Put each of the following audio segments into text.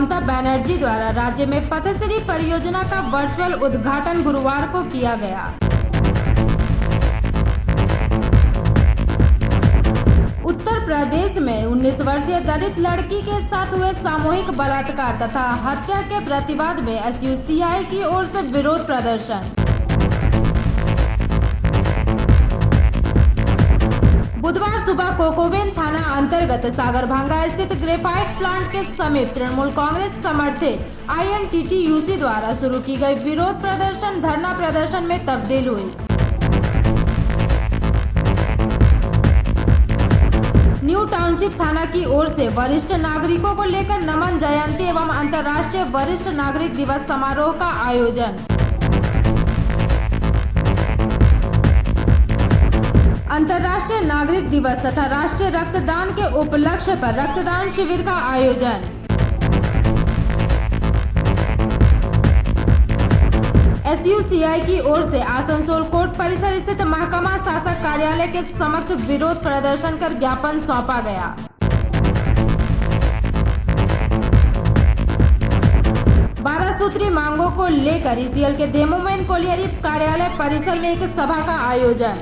ममता बनर्जी द्वारा राज्य में पथश्री परियोजना का वर्चुअल उद्घाटन गुरुवार को किया गया। उत्तर प्रदेश में 19 वर्षीय दलित लड़की के साथ हुए सामूहिक बलात्कार तथा हत्या के प्रतिवाद में SUCI की ओर से विरोध प्रदर्शन। बुधवार सुबह कोकोवेन थाना अंतर्गत सागरभांगा स्थित ग्रेफाइट प्लांट के समीप तृणमूल कांग्रेस समर्थित INTTUC द्वारा शुरू की गई विरोध प्रदर्शन धरना प्रदर्शन में तब्दील हुई। न्यू टाउनशिप थाना की ओर से वरिष्ठ नागरिकों को लेकर नमन जयंती एवं अंतर्राष्ट्रीय वरिष्ठ नागरिक दिवस समारोह का आयोजन। अंतर्राष्ट्रीय नागरिक दिवस तथा राष्ट्रीय रक्तदान के उपलक्ष्य पर रक्तदान शिविर का आयोजन। SUCI की ओर से आसनसोल कोर्ट परिसर स्थित महकमा शासक कार्यालय के समक्ष विरोध प्रदर्शन कर ज्ञापन सौंपा गया। बारह सूत्री मांगों को लेकर ECL के धेमुमैन कोलियरी कार्यालय परिसर में एक सभा का आयोजन।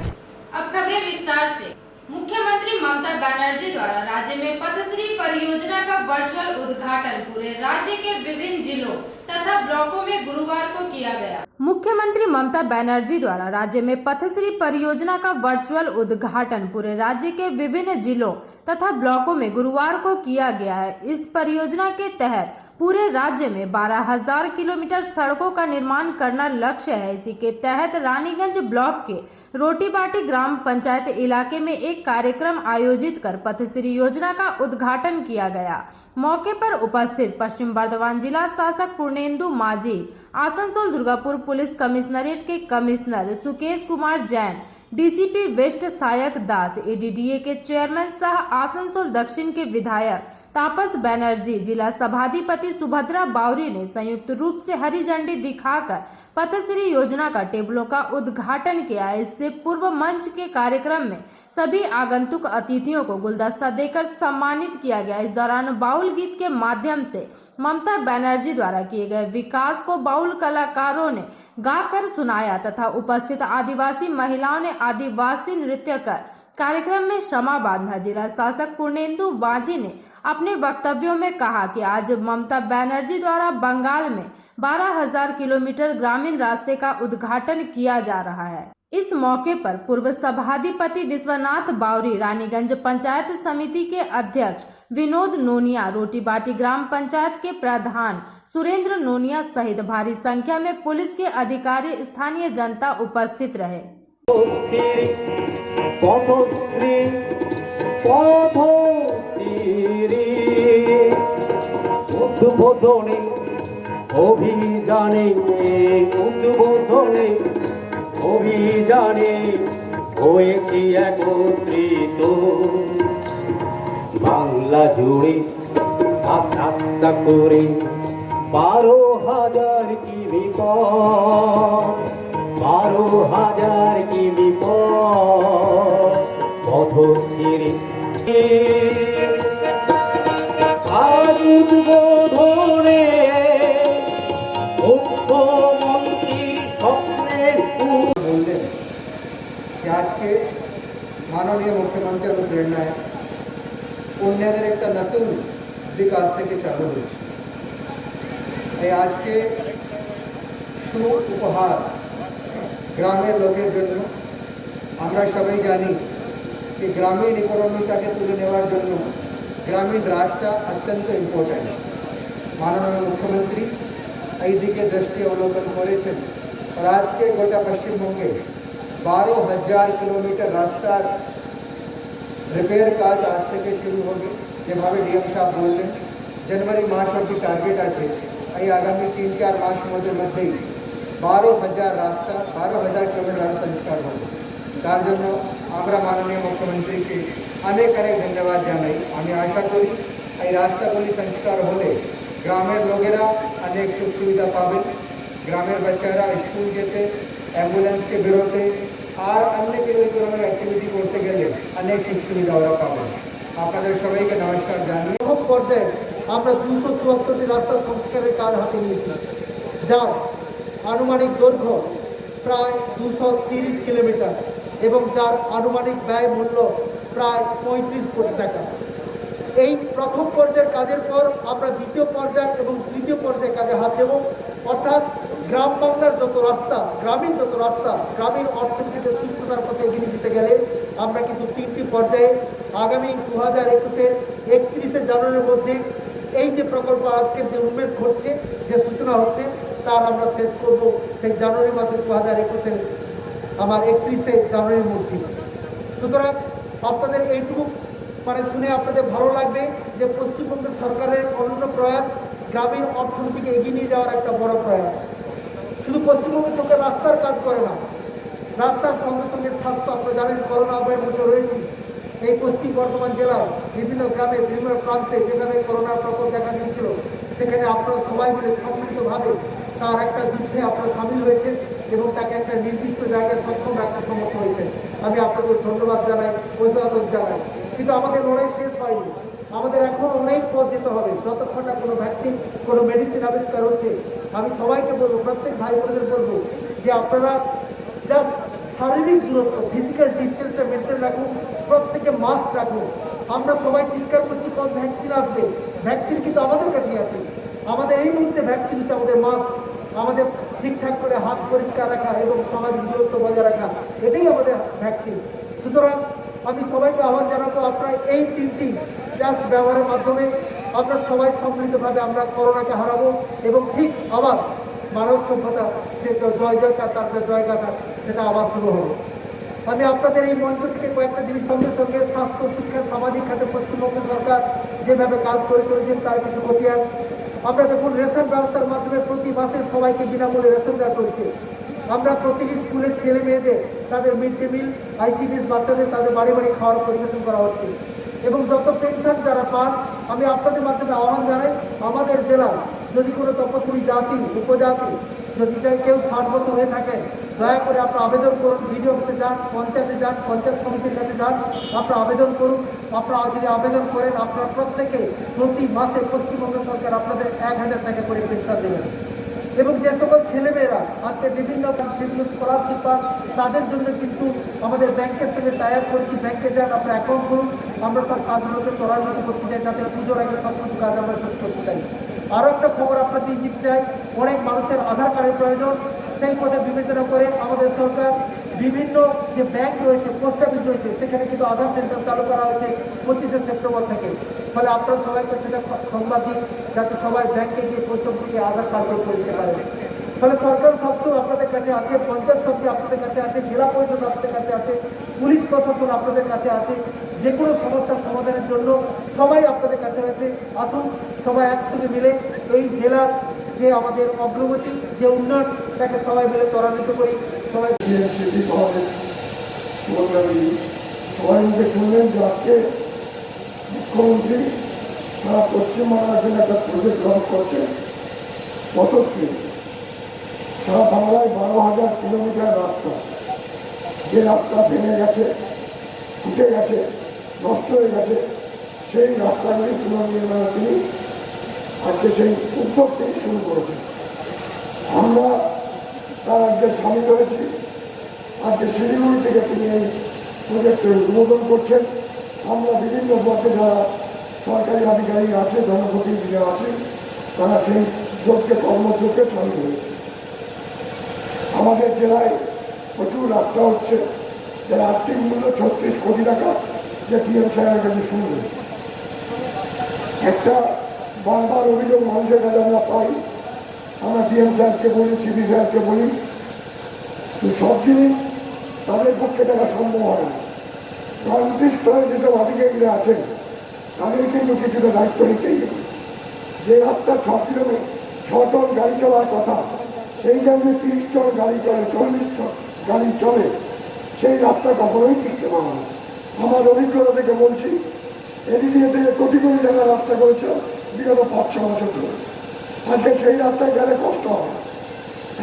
अब खबरें विस्तार से। मुख्यमंत्री ममता बनर्जी द्वारा राज्य में पथश्री परियोजना का वर्चुअल उद्घाटन पूरे राज्य के विभिन्न जिलों तथा ब्लॉकों में गुरुवार को किया गया। मुख्यमंत्री ममता बनर्जी द्वारा राज्य में पथश्री परियोजना का वर्चुअल उद्घाटन पूरे राज्य के विभिन्न जिलों तथा ब्लॉकों में गुरुवार को किया गया है। इस परियोजना के तहत पूरे राज्य में 12,000 किलोमीटर सड़कों का निर्माण करना लक्ष्य है। इसी के तहत रानीगंज ब्लॉक के रोटीबाटी ग्राम पंचायत इलाके में एक कार्यक्रम आयोजित कर पथश्री योजना का उद्घाटन किया गया। मौके पर उपस्थित पश्चिम बर्धमान जिला शासक पूर्णेंदु माझी, आसनसोल दुर्गापुर पुलिस कमिश्नरेट के commissioner Sukesh Kumar Jain, DCP west Sayak Das, ADDA के चेयरमैन सह आसनसोल दक्षिण के विधायक तापस बनर्जी, जिला सभाधिपति सुभद्रा बावरी ने संयुक्त रूप से हरी झंडी दिखाकर पथश्री योजना का टेबलों का उद्घाटन किया। इससे पूर्व मंच के कार्यक्रम में सभी आगंतुक अतिथियों को गुलदस्ता देकर सम्मानित किया गया। इस दौरान बाउल गीत के माध्यम से ममता बनर्जी द्वारा किए गए विकास को बाउल कलाकारों ने गाकर सुनाया तथा उपस्थित आदिवासी महिलाओं ने आदिवासी नृत्य कर कार्यक्रम में क्षमा बांधा। जिला शासक पूर्णेंदु माझी ने अपने वक्तव्यों में कहा कि आज ममता बनर्जी द्वारा बंगाल में 12,000 किलोमीटर ग्रामीण रास्ते का उद्घाटन किया जा रहा है। इस मौके पर पूर्व सभाधिपति विश्वनाथ बावरी, रानीगंज पंचायत समिति के अध्यक्ष विनोद नोनिया, रोटीबाटी ग्राम पंचायत के प्रधान सुरेंद्र नोनिया सहित भारी संख्या में पुलिस के अधिकारी, स्थानीय जनता उपस्थित रहे। অভিযানে হয়েছি একত্রিত বাংলা জুড়ে আস্তে করে 12,000 কি বিপদ, 12,000 কি বিপদ পথশ্রী আজ উদ্বোধনে आज के माननीय मुख्यमंत्री अनुप्रेरणाয় উন্নয়নের একটা নতুন দিক আজ থেকে চালু হয়েছে। এই আজকে সু উপহার গ্রামের লোকের জন্য। আমরা সবাই জানি যে গ্রামীণ ইকোনমিটাকে তুলে নেওয়ার জন্য গ্রামীণ রাস্তা অত্যন্ত ইম্পর্টেন্ট। মাননীয় মুখ্যমন্ত্রী এই দিকে দৃষ্টি অবলোকন করেছেন और आज के গোটা পশ্চিমবঙ্গে 12,000 किलोमीटर रास्ता रिपेयर काज आज থেকে শুরু হবে। যেভাবে ডিএম সাহেব বললেন জানুয়ারি মাস অবধি টার্গেট আছে। এই আগামী 3-4 মাসের মধ্যেই 12,000 রাস্তা 12,000 কিলোমিটার রাস্তা সংস্কার হবে। তার জন্য আমরা মাননীয় মুখ্যমন্ত্রীকে অনেক ধন্যবাদ জানাই। আমি আশা করি এই রাস্তাগুলি সংস্কার হলে গ্রামের লোকেরা অনেক সুখ সুবিধা পাবেন। গ্রামের বাচ্চারা স্কুল যেতে, অ্যাম্বুলেন্স के বেরোতে আর अन्य কোনো অ্যাক্টিভিটি করতে গেলে অনেক সুখ সুবিধা ওরা পাবেন। আপনাদের সবাইকে নমস্কার জানিয়ে পর্যায়ে আমরা 274টি রাস্তা সংস্কারের কাজ হাতে নিয়েছি, যার আনুমানিক দৈর্ঘ্য প্রায় 230 কিলোমিটার এবং যার আনুমানিক ব্যয় মূল্য প্রায় 35 কোটি টাকা। এই প্রথম পর্যায়ের কাজের পর আমরা দ্বিতীয় পর্যায় এবং তৃতীয় পর্যায়ে কাজে হাত দেব, অর্থাৎ গ্রাম বাংলার যত রাস্তা, গ্রামীণ যত রাস্তা, গ্রামীণ অর্থনীতিতে সুস্থতার পথে এগিয়ে দিতে গেলে আমরা কিন্তু 3টি পর্যায়ে আগামী 2021-এর 31শে জানুয়ারির মধ্যে এই যে প্রকল্প আজকের যে উন্মেষ ঘটছে, যে সূচনা হচ্ছে, তার আমরা শেষ করব সেই জানুয়ারি মাসের 2021-এর আমার 31শে জানুয়ারির মধ্যে। সুতরাং আপনাদের এইটুকু শুনে আপনাদের ভালো লাগবে যে পশ্চিমবঙ্গ সরকারের অনন্য প্রয়াস গ্রামীণ অর্থনীতিকে এগিয়ে নিয়ে যাওয়ার একটা বড় প্রয়াস। শুধু পশ্চিমবঙ্গ সরকার রাস্তার কাজ করে না, রাস্তার সঙ্গে সঙ্গে স্বাস্থ্য, আপনারা জানেন করোনা আবহের মধ্যে রয়েছি। এই পশ্চিম বর্ধমান জেলার বিভিন্ন গ্রামে, বিভিন্ন প্রান্তে যেভাবে করোনার প্রকোপ দেখা দিয়েছিল, সেখানে আপনারা সবাই মিলে সম্মিলিতভাবে তার একটা যুদ্ধে আপনারা সামিল হয়েছেন এবং তাকে একটা নির্দিষ্ট জায়গায় সক্ষম রাখতে সমর্থ হয়েছেন। আমি আপনাদের ধন্যবাদ জানাই, অভিবাদন জানাই। কিন্তু আমাদের লড়াই শেষ হয়নি, আমাদের এখন অনেক পথ যেতে হবে। যতক্ষণ না কোনো ভ্যাকসিন, কোনো মেডিসিন আবিষ্কার হচ্ছে, আমি সবাইকে বলবো, প্রত্যেক ভাই বোনদের বলবো যে আপনারা জাস্ট শারীরিক দূরত্ব, ফিজিক্যাল ডিস্টেন্সটা মেনটেন রাখুন, প্রত্যেকে মাস্ক রাখুন। আমরা সবাই চিৎকার করছি কখন ভ্যাকসিন আসবে, ভ্যাকসিন কিন্তু আমাদের কাছেই আছে। আমাদের এই মুহূর্তে ভ্যাকসিন হচ্ছে আমাদের মাস্ক, আমাদের ঠিকঠাক করে হাত পরিষ্কার রাখা এবং সামাজিক দূরত্ব বজায় রাখা, এটাই আমাদের ভ্যাকসিন। সুতরাং আমি সবাইকে আহ্বান জানাবো, আপনারা এই 3টি জাস্ট ব্যবহারের মাধ্যমে আমরা সবাই সম্মিলিতভাবে আমরা করোনাকে হারাবো এবং ঠিক আবার মানব সভ্যতা সে জয় জয়কার, তার যে জয়গাথা, সেটা আবার শুরু হবে। আমি আপনাদের এই মঞ্চ থেকে কয়েকটা জিনিস সঙ্গে সঙ্গে স্বাস্থ্য, শিক্ষা, সামাজিক খাতে পশ্চিমবঙ্গ সরকার যেভাবে কাজ করে চলেছেন তার কিছু খতিয়ান। আমরা দেখুন রেশন ব্যবস্থার মাধ্যমে প্রতি মাসে সবাইকে বিনামূল্যে রেশন দেওয়া চলছে। আমরা প্রতিটি স্কুলের ছেলে মেয়েদের তাদের মিড ডে মিল, ICDS বাচ্চাদের তাদের বাড়ি বাড়ি খাওয়ার পরিবেশন করা হচ্ছে। এবং যত পেনশন যারা পান, আমি আপনাদের মাধ্যমে আহ্বান জানাই, আমাদের জেলার যদি কোনো তপশিলি জাতি, উপজাতি যদি কেউ 60 বছর হয়ে থাকে, দয়া করে আপনারা আবেদন করুন, বিডিও অফিসে যান, পঞ্চায়েতে যান, পঞ্চায়েত সমিতির কাছে যান, আপনারা আবেদন করুন। আপনারা যদি আবেদন করেন, আপনারা প্রত্যেকে প্রতি মাসে পশ্চিমবঙ্গ সরকার আপনাদের 1000 টাকা করে পেনশন দেবেন। এবং যে সকল ছেলেমেয়েরা আজকে বিভিন্ন স্কলারশিপ পান, তাদের জন্য কিন্তু আমাদের ব্যাংকের সঙ্গে টাই আপ করেছি। ব্যাংকে যান, আপনারা অ্যাকাউন্ট করুন, আমরা সব কাজগুলোকে ত্বরান্বিত করতে চাই, যাতে পুজোর আগে সব কিছু কাজ আমরা শেষ করতে চাই। আরও একটা খবর আপনাদের দিতে চাই, অনেক মানুষের আধার কার্ডের প্রয়োজন। সেই কথা বিবেচনা করে আমাদের সরকার বিভিন্ন যে ব্যাংক রয়েছে, পোস্ট অফিস রয়েছে, সেখানে কিন্তু আধার সেন্টার চালু করা হয়েছে 25শে সেপ্টেম্বর থেকে। ফলে আপনারা সবাইকে সেটা সংবাদ দিন, যাতে সবাই ব্যাংকে গিয়ে পোস্ট অফিসে আধার কার্ড করে দিতে পারে। ফলে সরকার সবসময় আপনাদের কাছে আছে, পঞ্চায়েত সমিতি আপনাদের কাছে আছে, জেলা পরিষদ আপনাদের কাছে আছে, পুলিশ প্রশাসন আপনাদের কাছে আছে। যে কোনো সমস্যার সমাধানের জন্য সবাই আপনাদের কাছে আছে। আসুন সবাই একসঙ্গে মিলে এই জেলার যে আমাদের অগ্রগতি, যে উন্নয়ন, তাকে সবাই মিলে ত্বরান্বিত করি। সবাই সবাই মিলে শুনলেন যে আজকে মুখ্যমন্ত্রী সারা পশ্চিমবাংলার জন্য একটা প্রজেক্ট লঞ্চ করছে। পথশ্রী সারা বাংলায় 12,000 কিলোমিটার রাস্তা, যে রাস্তা ভেঙে গেছে, ফুটে গেছে, নষ্ট হয়ে গেছে, সেই রাস্তাগুলি পুনর্নির্মাণের তিনি আজকে সেই উদ্যোগ থেকে শুরু করেছেন। আমরা তার আজকে সামিল হয়েছি। আজকে শিলিগুড়ি থেকে তিনি এই প্রজেক্টের উদ্বোধন করছেন। আমরা বিভিন্ন পথে যারা সরকারি আধিকারিক আছে, জনপ্রতিনিধিরা আছে, তারা সেই যোগকে কর্মযোগকে সামিল হয়েছে। আমাদের জেলায় প্রচুর রাস্তা হচ্ছে, যার আর্থিক মূল্য 36 কোটি টাকা, যে PM সাহেবের কাছে শুনবে। একটা বারবার অভিযোগ মানুষের কাছে আমরা পাই, আমরা DM সাহেবকে বলি, CP সাহেবকে বলি, সব জিনিস তাদের পক্ষে টাকা সম্ভব হয় না। রাজনৈতিক স্তরে যেসব আধিকারিকরা আছেন, তাদের কিন্তু কিছুটা দায়িত্ব নিতেই হবে। যে রাস্তা 6 কিলোমিটার 6 টন গাড়ি চলার কথা, সেই জায়গায় 30 টন গাড়ি চলে, 40 টন গাড়ি চলে, সেই রাস্তা কখনোই টিকতে পারে না। আমার অভিজ্ঞতা থেকে বলছি, এদিকে থেকে কোটি কোটি টাকা রাস্তা করেছে বিগত 5-6 বছর ধরে। আজকে সেই রাস্তায় গেলে কষ্ট হয়।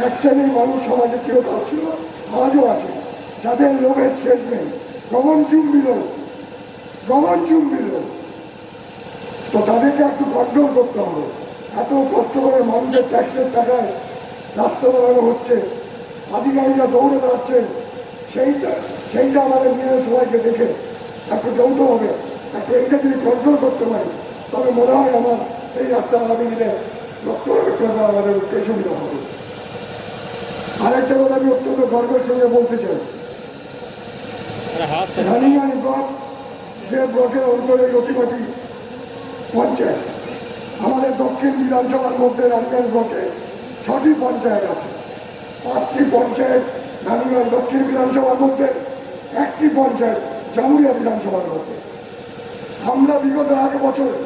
এক শ্রেণীর মানুষ সমাজে চিরকাল ছিল, আজও আছে, যাদের লোভের শেষ নেই। গগনচুম্বী লোক, তো তাদেরকে একটু কন্ট্রোল করতে হবে। এত কষ্ট করে মানুষের ট্যাক্সের টাকায় রাস্তা বানানো হচ্ছে, আধিকারিকরা দৌড়ে বেড়াচ্ছেন, সেইটা আমাদের নিজেদের সবাইকে দেখে একটু যৌথভাবে একটু এইটা যদি কন্ট্রোল করতে পারি, তবে মনে হয় আমার এই রাস্তা আগামী দিনে রক্ষণাবেক্ষণ আমাদের উঠতে সুবিধা হবে। আরেকটা কথা আমি অত্যন্ত গর্বের সঙ্গে বলতে চাই, রানিয়ানি ব্লক যে ব্লকের অন্তরে রতিমাটি পঞ্চায়েত, আমাদের দক্ষিণ বিধানসভার মধ্যে রানিয়ান ব্লকে 6টি পঞ্চায়েত আছে। 5টি পঞ্চায়েত রানিয়ান দক্ষিণ বিধানসভার মধ্যে, 1টি পঞ্চায়েত জামুরিয়া বিধানসভার মধ্যে। আমরা বিগত 1 বছরে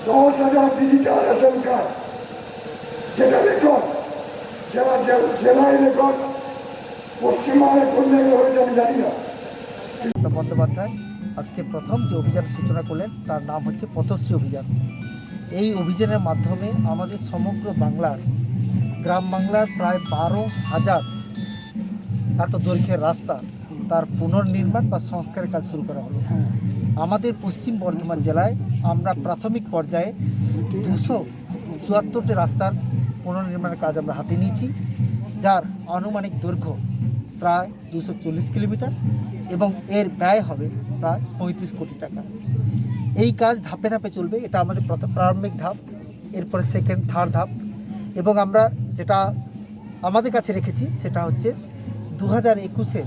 10,000 ডিজিটাল রেশন কার্ড, যেটা রেকর্ড, জেলায় রেকর্ড, পশ্চিমবঙ্গের কোন জায়গায় হয়েছে আমি জানি না। মমতা বন্দ্যোপাধ্যায় আজকে প্রথম যে অভিযানের সূচনা করলেন তার নাম হচ্ছে পথশ্রী অভিযান। এই অভিযানের মাধ্যমে আমাদের সমগ্র বাংলার গ্রাম বাংলার প্রায় 12,000 এত দৈর্ঘ্যের রাস্তা তার পুনর্নির্মাণ বা সংস্কারের কাজ শুরু করা হলো। আমাদের পশ্চিম বর্ধমান জেলায় আমরা প্রাথমিক পর্যায়ে 274টি রাস্তার পুনর্নির্মাণের কাজ আমরা হাতে নিয়েছি, যার আনুমানিক দৈর্ঘ্য প্রায় 240 কিলোমিটার এবং এর ব্যয় হবে প্রায় 35 কোটি টাকা। এই কাজ ধাপে ধাপে চলবে, এটা আমাদের প্রারম্ভিক ধাপ, এরপরে সেকেন্ড, থার্ড ধাপ, এবং আমরা যেটা আমাদের কাছে রেখেছি সেটা হচ্ছে 2021-এর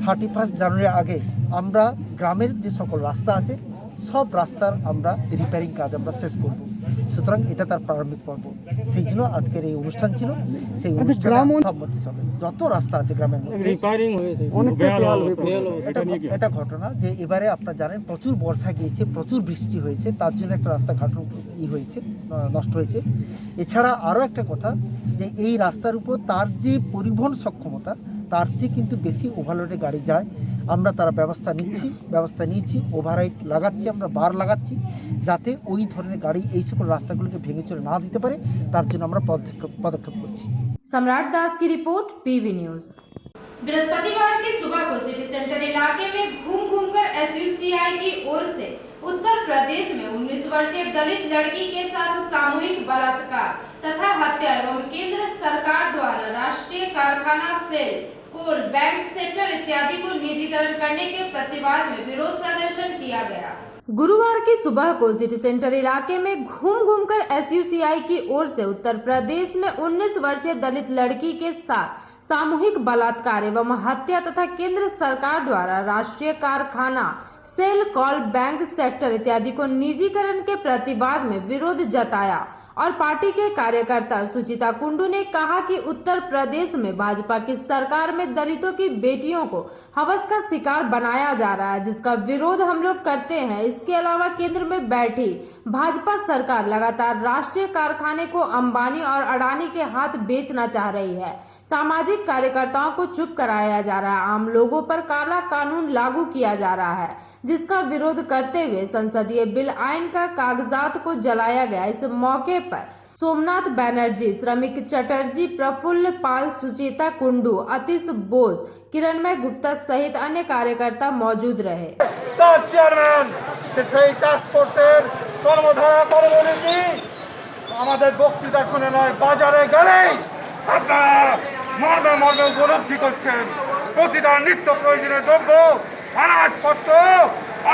31 জানুয়ারির আগে আমরা গ্রামের যে সকল রাস্তা আছে সব রাস্তার আমরা রিপেয়ারিং কাজ আমরা শেষ করব। সুতরাং এটা তার প্রারম্ভিক পর্ব, সেই জন্য আজকের এই অনুষ্ঠান ছিল। সেই অনুষ্ঠানে সম্মতি হবে যত রাস্তা আছে গ্রামের মধ্যে এটা ঘটনা যে এবারে আপনারা জানেন প্রচুর বর্ষা গিয়েছে, প্রচুর বৃষ্টি হয়েছে, তার জন্য একটা রাস্তাঘাট হয়েছে, নষ্ট হয়েছে। এছাড়া আরও একটা কথা যে এই রাস্তার উপর তার যে পরিবহন সক্ষমতা তার চেয়ে কিন্তু বেশি ওভারলোডে গাড়ি যায়। আমরা তার ব্যবস্থা নিয়েছি, ওভাররাইড লাগাচ্ছি, আমরা বার লাগাচ্ছি, যাতে ওই ধরনের গাড়ি এই সকল রাস্তাগুলোকে ভেঙে চলে না দিতে পারে, তার জন্য আমরা পদক্ষেপ করছি। सम्राट दास की रिपोर्ट, पीवी न्यूज। बृहस्पतिवार की सुबह को सिटी सेंटर इलाके में घूम कर एसयूसीआई की ओर से उत्तर प्रदेश में 19 वर्षीय दलित लड़की के साथ सामूहिक बलात्कार तथा हत्या एवं केंद्र सरकार द्वारा राष्ट्रीय कारखाना सेल, कोल, बैंक सेक्टर इत्यादि को निजीकरण करने के प्रतिवाद में विरोध प्रदर्शन किया गया। गुरुवार की सुबह को सिटी सेंटर इलाके में घूम कर एसयूसीआई की ओर से उत्तर प्रदेश में 19 वर्षीय दलित लड़की के साथ सामूहिक बलात्कार एवं हत्या तथा केंद्र सरकार द्वारा राष्ट्रीय कारखाना सेल, कॉल, बैंक सेक्टर इत्यादि को निजीकरण के प्रतिवाद में विरोध जताया और पार्टी के कार्यकर्ता सुचिता कुंडू ने कहा कि उत्तर प्रदेश में भाजपा की सरकार में दलितों की बेटियों को हवस का शिकार बनाया जा रहा है, जिसका विरोध हम लोग करते हैं। इसके अलावा केंद्र में बैठी भाजपा सरकार लगातार राष्ट्रीय कारखाने को अंबानी और अडानी के हाथ बेचना चाह रही है। सामाजिक कार्यकर्ताओं को चुप कराया जा रहा है, आम लोगों पर काला कानून लागू किया जा रहा है, जिसका विरोध करते हुए संसदीय बिल आइन का कागजात को जलाया गया। इस मौके पर सोमनाथ बनर्जी, श्रमिक चटर्जी, प्रफुल्ल पाल, सुचिता कुंडू, अतीश बोस, किरणमय गुप्ता सहित अन्य कार्यकर्ता मौजूद रहे। চেয়ারম্যান সেই টাস্ক ফোর্সের কর্মধারা কর্মনীতি আমাদের বক্তৃতা শুনে নয়, বাজারে গেলেই আপনারা মর্মে উপলব্ধি করছেন প্রতিটা নিত্য প্রয়োজনীয় দ্রব্য, আনাজপত্র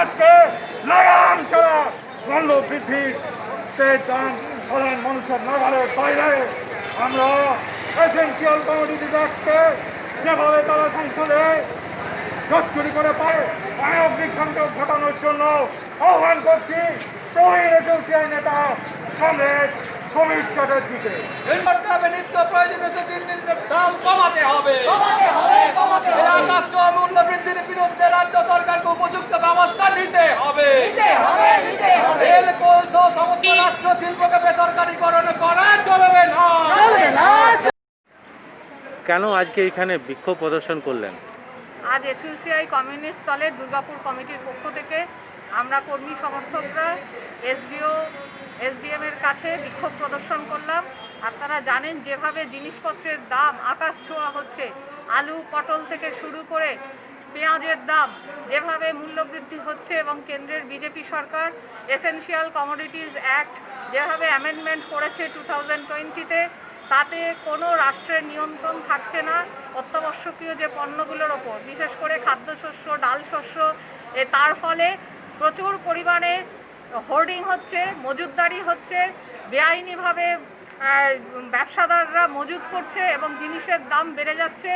আজকে লাগাম ছাড়া মূল্য বৃদ্ধির সেই দাম সাধারণ মানুষের নাগালের বাইরে। আমরা এসেন্সিয়াল কমোডিটি অ্যাক্টে যেভাবে তারা সংসদে চুরি করে পায় অগ্নিক সংযোগ ঘটানোর জন্য আহ্বান করছি প্রবীণ এসোসিয়েশন নেতা কমরেড সমীর চ্যাটার্জিকে। নিত্য প্রয়োজনীয় জিনিসের দাম কমাতে হবে, মূল্য বৃদ্ধির বিরুদ্ধে রাজ্য সরকারকে উপযুক্ত ব্যবস্থা নিতে হবে। রেল, কোল সহ সমস্ত রাষ্ট্র শিল্পকে বেসরকারীকরণ করা চলবে না। কেন আজকে এখানে বিক্ষোভ প্রদর্শন করলেন? আজ এসইউসিআই কমিউনিস্ট দলের দুর্গাপুর কমিটির পক্ষ থেকে আমরা কর্মী সমর্থকরা এসডিএমের কাছে বিক্ষোভ প্রদর্শন করলাম। আপনারা জানেন যেভাবে জিনিসপত্রের দাম আকাশ ছোঁয়া হচ্ছে, আলু, পটল থেকে শুরু করে পেঁয়াজের দাম যেভাবে মূল্যবৃদ্ধি হচ্ছে এবং কেন্দ্রের বিজেপি সরকার এসেনশিয়াল কমোডিটিজ অ্যাক্ট যেভাবে অ্যামেন্ডমেন্ট করেছে 2020-তে, তাতে কোনো রাষ্ট্রের নিয়ন্ত্রণ থাকছে না অত্যাবশ্যকীয় যে পণ্যগুলোর ওপর, বিশেষ করে খাদ্যশস্য, ডাল শস্য। তার ফলে প্রচুর পরিমাণে হোর্ডিং হচ্ছে, মজুতদারি হচ্ছে, বেআইনিভাবে ব্যবসাদাররা মজুত করছে এবং জিনিসের দাম বেড়ে যাচ্ছে।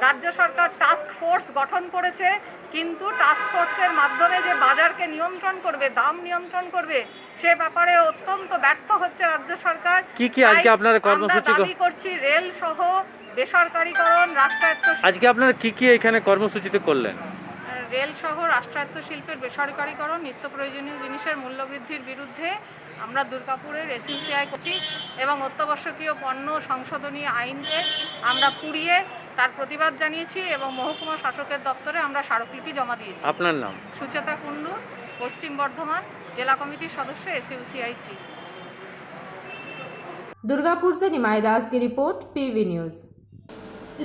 রাজ্য সরকার টাস্ক ফোর্স গঠন করেছে, কিন্তু টাস্ক ফোর্সের মাধ্যমে যে বাজারকে নিয়ন্ত্রণ করবে, দাম নিয়ন্ত্রণ করবে, সে ব্যাপারে অত্যন্ত ব্যর্থ হচ্ছে রাজ্য সরকার। কি আজকে আপনারা কর্মসূচি দাবি করছি রেল সহ বেসরকারীকরণ, রাষ্ট্রায়ত্ত। আজকে আপনারা কি এখানে কর্মসূচিতে করলেন? রেল সহ রাষ্ট্রায়ত্ত শিল্পের বেসরকারীকরণ, নিত্য প্রয়োজনীয় জিনিসের মূল্যবৃদ্ধির বিরুদ্ধে আমরা দুর্গাপুরের এসইউসিআই করছি এবং অত্যাবশ্যকীয় পণ্য সংশোধনী আইনকে আমরা পুড়িয়ে তার প্রতিবাদ জানিয়েছি এবং মহকুমা শাসকের দপ্তরে আমরা স্মারকলিপি জমা দিয়েছি। আপনার নাম? সুচেতা কুন্ডু, পশ্চিম বর্ধমান জেলা কমিটির সদস্য, एसयूसीआईसी। दुर्गापुर से निमाई दास की रिपोर्ट, पीवी न्यूज।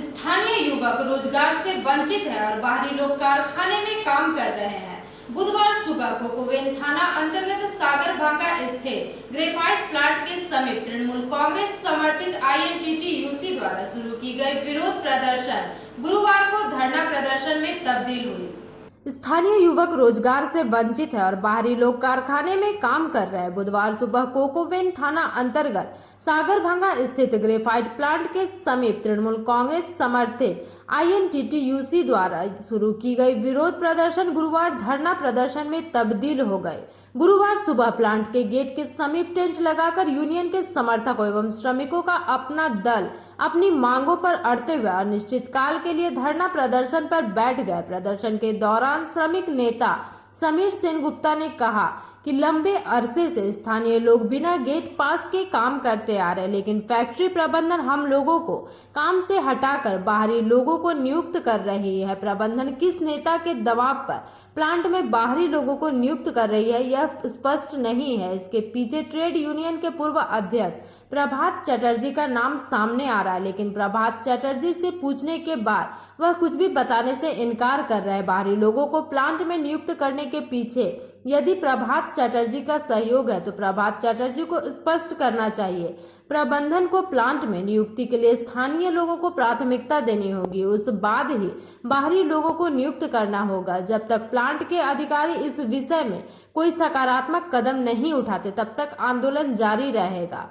स्थानीय युवक रोजगार से वंचित है और बाहरी लोग कारखाने में काम कर रहे हैं। बुधवार सुबह कोकोवेन थाना अंतर्गत सागर भांगा स्थित ग्रेफाइट प्लांट के समीप तृणमूल कांग्रेस समर्थित INTTUC द्वारा शुरू की गई विरोध प्रदर्शन गुरुवार को धरना प्रदर्शन में तब्दील हुई। स्थानीय युवक रोजगार से वंचित है और बाहरी लोग कारखाने में काम कर रहे हैं। बुधवार सुबह कोकोवेन थाना अंतर्गत सागर भांगा स्थित ग्रेफाइट प्लांट के समीप तृणमूल कांग्रेस समर्थित INTTUC द्वारा शुरू की गई विरोध प्रदर्शन गुरुवार धरना प्रदर्शन में तब्दील हो गए। गुरुवार सुबह प्लांट के गेट के समीप टेंट लगाकर यूनियन के समर्थकों एवं श्रमिकों का अपना दल अपनी मांगों पर अड़ते हुए अनिश्चितकाल के लिए धरना प्रदर्शन पर बैठ गए। प्रदर्शन के दौरान श्रमिक नेता समीर सेनगुप्ता ने कहा कि लंबे अरसे से स्थानीय लोग बिना गेट पास के काम करते आ रहे, लेकिन फैक्ट्री प्रबंधन हम लोगों को काम से हटाकर बाहरी लोगों को नियुक्त कर रही है। प्रबंधन किस नेता के दबाव पर प्लांट में बाहरी लोगों को नियुक्त कर रही है यह स्पष्ट नहीं है। इसके पीछे ट्रेड यूनियन के पूर्व अध्यक्ष प्रभात चटर्जी का नाम सामने आ रहा है, लेकिन प्रभात चटर्जी से पूछने के बाद वह कुछ भी बताने से इनकार कर रहे हैं। बाहरी लोगों को प्लांट में नियुक्त करने के पीछे यदि प्रभात चटर्जी का सहयोग है तो प्रभात चटर्जी को स्पष्ट करना चाहिए। प्रबंधन को प्लांट में नियुक्ति के लिए स्थानीय लोगों को प्राथमिकता देनी होगी, उस बाद ही बाहरी लोगों को नियुक्त करना होगा। जब तक प्लांट के अधिकारी इस विषय में कोई सकारात्मक कदम नहीं उठाते तब तक आंदोलन जारी रहेगा।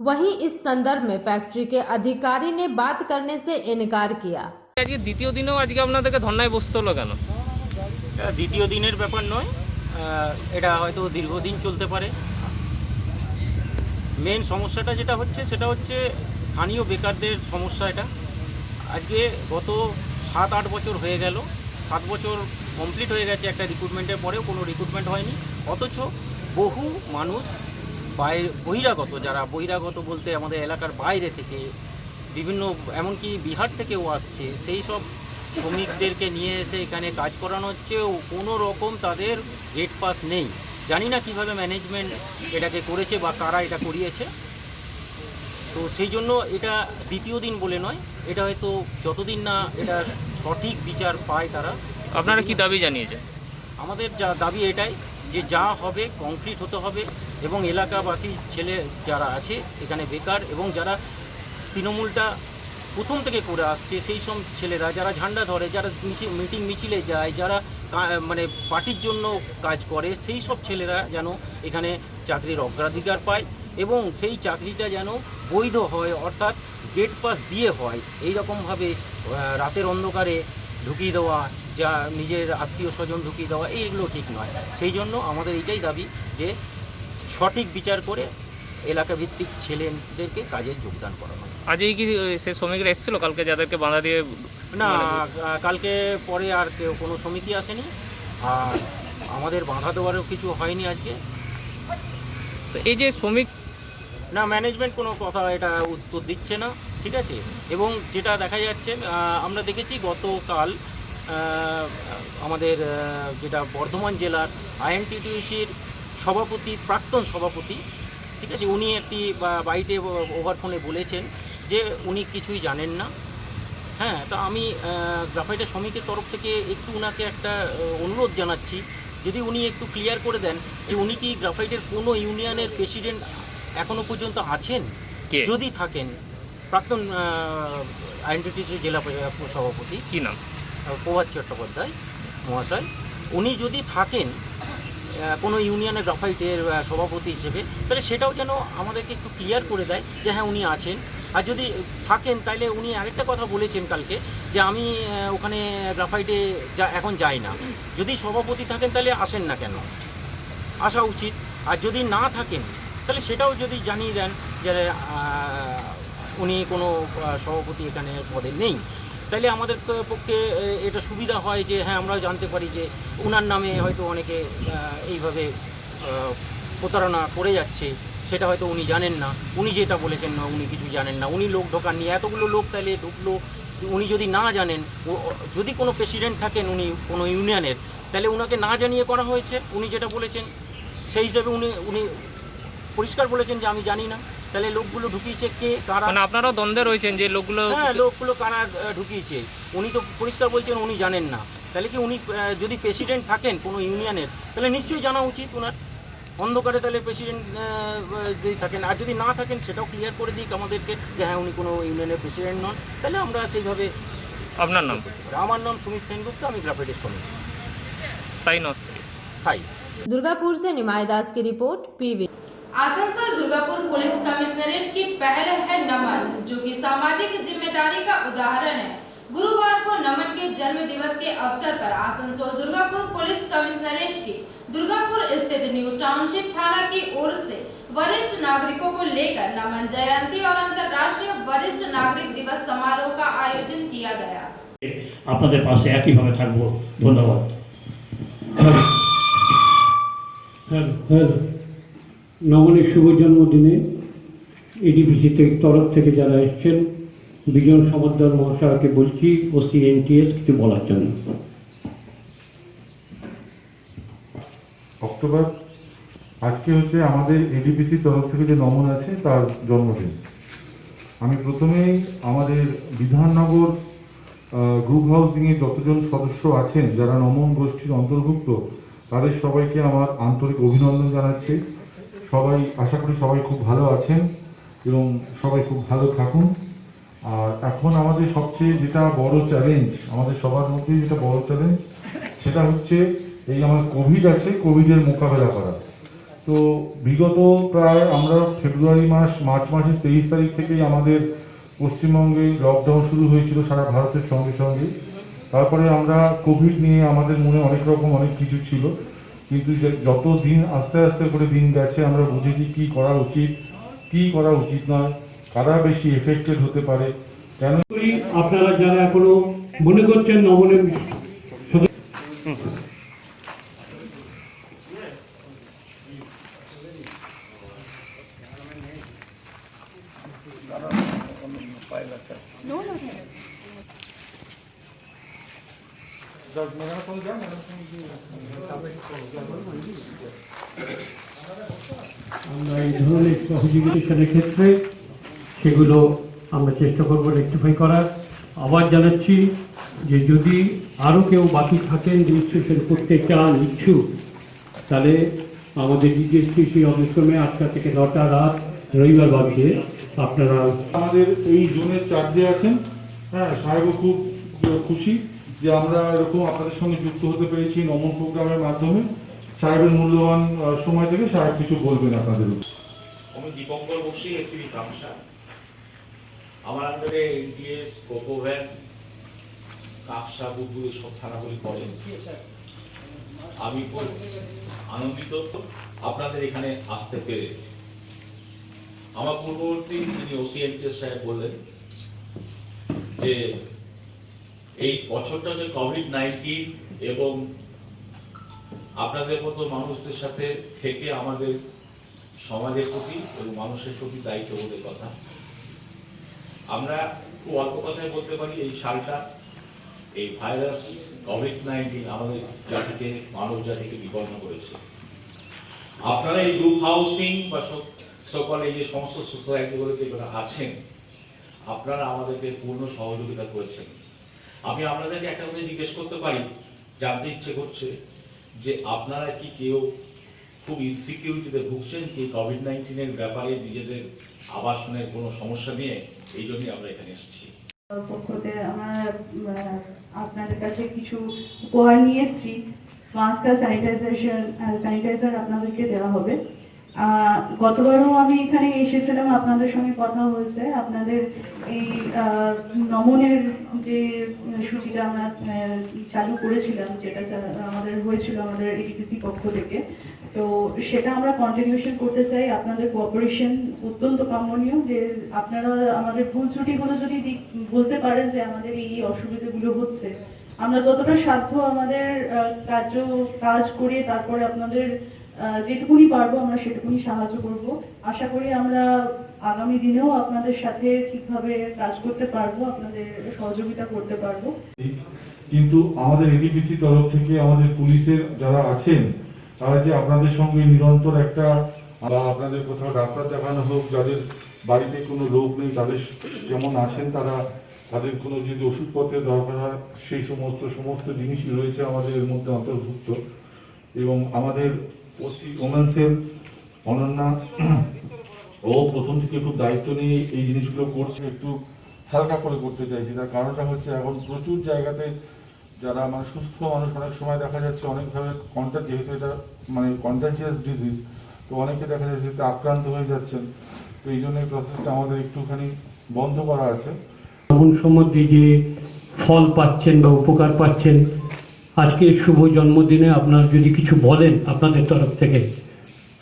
वहीं इस संदर्भ में फैक्ट्री के अधिकारी ने बात करने से इनकार किया। আজকে দ্বিতীয় দিনেও আজকে আপনাদেরকে ধর্নায় বসতে হলো কেন? দ্বিতীয় দিনের ব্যাপার নয়, এটা হয়তো দীর্ঘদিন চলতে পারে। মেন সমস্যাটা যেটা হচ্ছে সেটা হচ্ছে স্থানীয় বেকারদের সমস্যা। এটা আজকে গত 7-8 বছর হয়ে গেল, 7 বছর কমপ্লিট হয়ে গেছে একটা রিক্রুটমেন্টের পরেও কোনো রিক্রুটমেন্ট হয়নি, অথচ বহু মানুষ বহিরাগত, যারা বহিরাগত বলতে আমাদের এলাকার বাইরে থেকে বিভিন্ন, এমনকি বিহার থেকেও আসছে, সেই সব শ্রমিকদেরকে নিয়ে এসে এখানে কাজ করানো হচ্ছে। কোনো রকম তাদের গেট পাস নেই। জানি না কিভাবে ম্যানেজমেন্ট এটাকে করেছে বা কারা এটা করিয়েছে। তো সেই জন্য এটা দ্বিতীয় দিন বলে নয়, এটা হয়তো যতদিন না এটা সঠিক বিচার পায় তারা। আপনারা কি দাবি জানিয়েছেন? আমাদের যা দাবি এটাই যে যা হবে কংক্রিট হতে হবে এবং এলাকাবাসী ছেলে যারা আছে এখানে বেকার এবং যারা তৃণমূলটা প্রথম থেকে করে আসছে সেই সব ছেলেরা, যারা ঝান্ডা ধরে, যারা মিটিং মিছিলে যায়, যারা মানে পার্টির জন্য কাজ করে, সেই সব ছেলেরা যেন এখানে চাকরির অগ্রাধিকার পায় এবং সেই চাকরিটা যেন বৈধ হয়, অর্থাৎ গেট পাস দিয়ে হয়। এই রকমভাবে রাতের অন্ধকারে ঢুকিয়ে দেওয়া, যা নিজের আত্মীয় স্বজন ঢুকিয়ে দেওয়া, এইগুলো ঠিক নয়। সেই জন্য আমাদের এইটাই দাবি যে সঠিক বিচার করে এলাকাভিত্তিক ছেলেদেরকে কাজে যোগদান করানো। আজই কি সে শ্রমিকরা এসেছিল কালকে যাদেরকে বাধা দিয়ে? না, কালকে পরে আর কেউ কোনো শ্রমিকই আসেনি, আর আমাদের বাধা দেওয়ারও কিছু হয়নি আজকে। তো এই যে শ্রমিক, না ম্যানেজমেন্ট কোনো কথা এটা উত্তর দিচ্ছে না, ঠিক আছে। এবং যেটা দেখা যাচ্ছে, আমরা দেখেছি গতকাল আমাদের যেটা বর্ধমান জেলার INTTUC-র সভাপতি, প্রাক্তন সভাপতি, ঠিক আছে, উনি একটি বাইটে ওভার ফোনে বলেছেন যে উনি কিছুই জানেন না হ্যাঁ, তা আমি গ্রাফাইটের শ্রমিকের তরফ থেকে একটু ওনাকে একটা অনুরোধ জানাচ্ছি, যদি উনি একটু ক্লিয়ার করে দেন যে উনি কি গ্রাফাইটের কোনো ইউনিয়নের প্রেসিডেন্ট এখনো পর্যন্ত আছেন? কে? যদি থাকেন, প্রাক্তন আইএনটিটিসি জেলা সভাপতি কি নাম? প্রভাত চট্টোপাধ্যায় মহাশয়, উনি যদি থাকেন কোনো ইউনিয়নের গ্রাফাইটের সভাপতি হিসেবে, তাহলে সেটাও যেন আমাদেরকে একটু ক্লিয়ার করে দেয় যে হ্যাঁ উনি আছেন। আর যদি থাকেন তাহলে উনি আরেকটা কথা বলেছেন কালকে, যে আমি ওখানে গ্রাফাইটে এখন যাই না। যদি সভাপতি থাকেন তাহলে আসেন না কেন? আসা উচিত। আর যদি না থাকেন তাহলে সেটাও যদি জানিয়ে দেন যে উনি কোনো সভাপতি এখানে পদে নেই, তাহলে আমাদের পক্ষে এটা সুবিধা হয় যে হ্যাঁ আমরা জানতে পারি যে ওনার নামে হয়তো অনেকে এইভাবে প্রতারণা করে যাচ্ছে, সেটা হয়তো উনি জানেন না, উনি যেটা বলেছেন না উনি কিছু জানেন না, উনি লোক ঢোকাননি, এতগুলো লোক তাহলে ঢুকলো, উনি যদি না জানেন, যদি কোনো প্রেসিডেন্ট থাকেন উনি কোনো ইউনিয়নের, তাহলে ওনাকে না জানিয়ে করা হয়েছে, উনি যেটা বলেছেন সেই হিসাবে উনি পরিষ্কার বলেছেন যে আমি জানি না। তাহলে লোকগুলো ঢুকিয়েছে কে, কারা? মানে আপনারাও দ্বন্দ্বে রয়েছেন যে লোকগুলো, হ্যাঁ, লোকগুলো কারা ঢুকিয়েছে উনি তো পরিষ্কার বলছেন উনি জানেন না। তাহলে কি উনি যদি প্রেসিডেন্ট থাকেন কোনো ইউনিয়নের, তাহলে নিশ্চয়ই জানা উচিত ওনার। অন্ধকারে তাহলে প্রেসিডেন্ট যদি থাকেন, আর যদি না থাকেন সেটাও ক্লিয়ার করে দিক আমাদেরকে যে হ্যাঁ উনি কোনো ইউনিয়নের প্রেসিডেন্ট নন, তাহলে আমরা সেইভাবে। আপনার নাম? আমার নাম সুমিত সেনগুপ্ত, আমি গ্রাফাইটের শ্রমিক, স্থায়ী নস্থায়ী? স্থায়ী। दुर्गापुर से निमाई दास की report PV. Asansol Durgapur police commissionerate की पहल है नमन, जो कि सामाजिक जिम्मेदारी का उदाहरण है। गुरुवार को नमन के जन्म दिवस के अवसर पर आसनसोल दुर्गापुर पुलिस कमिश्नरेट की दुर्गापुर स्थित न्यू टाउनशिप थाना की ओर से वरिष्ठ नागरिकों को लेकर नमन जयंती और अंतर्राष्ट्रीय वरिष्ठ नागरिक दिवस समारोह का आयोजन किया गया। আপনাদের পাশে একইভাবে থাকবো। ধন্যবাদ। নমনের শুভ জন্মদিনে এডিবিসিতে তরফ থেকে যারা এসেছেন, বিজন সমদ্দার মহাশয়কে বলছি OCNTS কিছু বলার জন্য। অক্টোবর আজকে হচ্ছে আমাদের এডিপিসি তরফ থেকে যে নমন আছে তার জন্মদিন। আমি প্রথমেই আমাদের বিধাননগর গ্রুপ হাউসিংয়ে যতজন সদস্য আছেন যারা নমন গোষ্ঠীর অন্তর্ভুক্ত, তাদের সবাইকে আমার আন্তরিক অভিনন্দন জানাচ্ছি। সবাই আশা করি সবাই খুব ভালো আছেন এবং সবাই খুব ভালো থাকুন। আর এখন আমাদের সবচেয়ে যেটা বড় চ্যালেঞ্জ, আমাদের সবার মধ্যে যেটা বড় চ্যালেঞ্জ, সেটা হচ্ছে এই আমার কোভিড আছে, কোভিডের মোকাবেলা করা। তো বিগত প্রায় আমরা মার্চ মাসের 23 তারিখ থেকেই আমাদের পশ্চিমবঙ্গে লকডাউন শুরু হয়েছিল সারা ভারতের সঙ্গে সঙ্গে। তারপরে আমরা কোভিড নিয়ে আমাদের মনে অনেক কিছু ছিল, কিন্তু যত দিন আস্তে আস্তে করে দিন গেছে আমরা বুঝেছি কী করা উচিত, কী করা উচিত নয়, কারা বেশি এফেক্টেড হতে পারে। কেন আপনারা যারা এখনো মনে করছেন নমনের আমরা এই ধরনের সহযোগিতার ক্ষেত্রে সেগুলো আমরা চেষ্টা করব রেকটিফাই করার। আবার জানাচ্ছি যে যদি আরও কেউ বাকি থাকেন রেজিস্ট্রেশন করতে চান ইচ্ছুক, তাহলে আমাদের ডিজিএসটিসি অফিসে 8টা থেকে 9টা রাত রবিবার বাদ দিয়ে আপনারা আমাদের এই জোনের চার্জে আছেন। হ্যাঁ, সাহেবও খুব খুশি যে আমরা এরকম আপনাদের সঙ্গে যুক্ত হতে পেরেছি নমন প্রোগ্রামের মাধ্যমে। সাহেবের মূল্যবান সময় থেকে সাহেব কিছু বলবেন আপনাদের। আমি দীপঙ্কর বক্সি, এসিবি কামসা। আমার আন্ডারে এনটিএস, কোকোভ্যান, কাকসা, বুদবু সব থানাগুলি করেন। আমি খুব আনন্দিত আপনাদের এখানে আসতে পেরে। আমার পূর্ববর্তী যিনি OCNTS সাহেব বললেন যে এই বছরটা যে কোভিড-19 এবং আপনাদের মতো মানুষদের সাথে থেকে আমাদের সমাজের প্রতি এবং মানুষের প্রতি দায়িত্ববোধের কথা। আমরা খুব অল্প কথায় বলতে পারি এই সালটা এই ভাইরাস কোভিড-19 আমাদের জাতিকে, মানব জাতিকে বিপন্ন করেছে। আপনারা এই গ্রুপ হাউসিং বা সকল এই যে সমস্ত সোসাইটিগুলোতে আছেন, আপনারা আমাদেরকে পূর্ণ সহযোগিতা করেছেন। আমি আপনাদেরকে একটা কথা জিজ্ঞেস করতে পারি, জানতে ইচ্ছে করছে যে আপনারা কি কেউ খুব ইনসিকিউরিটিতে ভুগছেন কি কোভিড-19 ব্যাপারে, নিজেদের আবাসনের কোনো সমস্যা নিয়ে? এই জন্যই আমরা এখানে এসেছি। পক্ষতে আমরা আপনাদের কাছে কিছু উপহার নিয়ে এসেছি। মাস্ক আর স্যানিটাইজার আপনাদেরকে দেওয়া হবে। গতবারও আমি এখানে এসেছিলাম, আপনাদের সঙ্গে কথা হয়েছে। আপনাদের এই নমনের যে সূচিটা আমরা চালু করেছিলাম, যেটা আমাদের হয়েছিল আমাদের এডিপিসি পক্ষ থেকে, তো সেটা আমরা কন্টিনিউশন করতে চাই। আপনাদের কোঅপারেশন অত্যন্ত কামনীয়। যে আপনারা আমাদের ভুল ত্রুটিগুলো যদি বলতে পারেন যে আমাদের এই অসুবিধাগুলো হচ্ছে, আমরা যতটা সাধ্য আমাদের কাজ করে তারপরে আপনাদের যেটুকুনি পারবো আমরা সেটুকুনি সাহায্য করব। আশা করি আমরা আগামী দিনেও আপনাদের সাথে ঠিকভাবে কাজ করতে পারবো, আপনাদের সহযোগিতা করতে পারবো। কিন্তু আমাদের এডিপিসি তরফ থেকে আমাদের পুলিশের যারা আছেন তারা যে আপনাদের সঙ্গে নিরন্তর একটা, বা আপনাদের কোথাও ডাক্তার দেখানো হোক, যাদের বাড়িতে কোনো রোগ নেই তাদের যেমন আছেন তারা, তাদের কোনো যদি ওষুধপত্রের দরকার হয় সেই সমস্ত জিনিসই রয়েছে আমাদের এর মধ্যে অন্তর্ভুক্ত। এবং আমাদের ওসি ওমেন্সের অনন্যা, ও প্রথম থেকে খুব দায়িত্ব নিয়ে এই জিনিসগুলো করছে, একটু হালকা করে করতে চাইছি। তার কারণটা হচ্ছে এখন প্রচুর জায়গাতে যারা সুস্থ মানুষ অনেক সময় দেখা যাচ্ছে অনেকভাবে যেহেতু এটা কন্টাজিয়াস ডিজিজ, তো অনেকে দেখা যাচ্ছে এতে আক্রান্ত হয়ে যাচ্ছেন। তো এই জন্য এই প্রসেসটা আমাদের একটুখানি বন্ধ করা আছে। শ্রাবণ সম্বন্ধে যে ফল পাচ্ছেন বা উপকার পাচ্ছেন, আজকে শুভ জন্মদিনে আপনারা যদি কিছু বলেন আপনাদের তরফ থেকে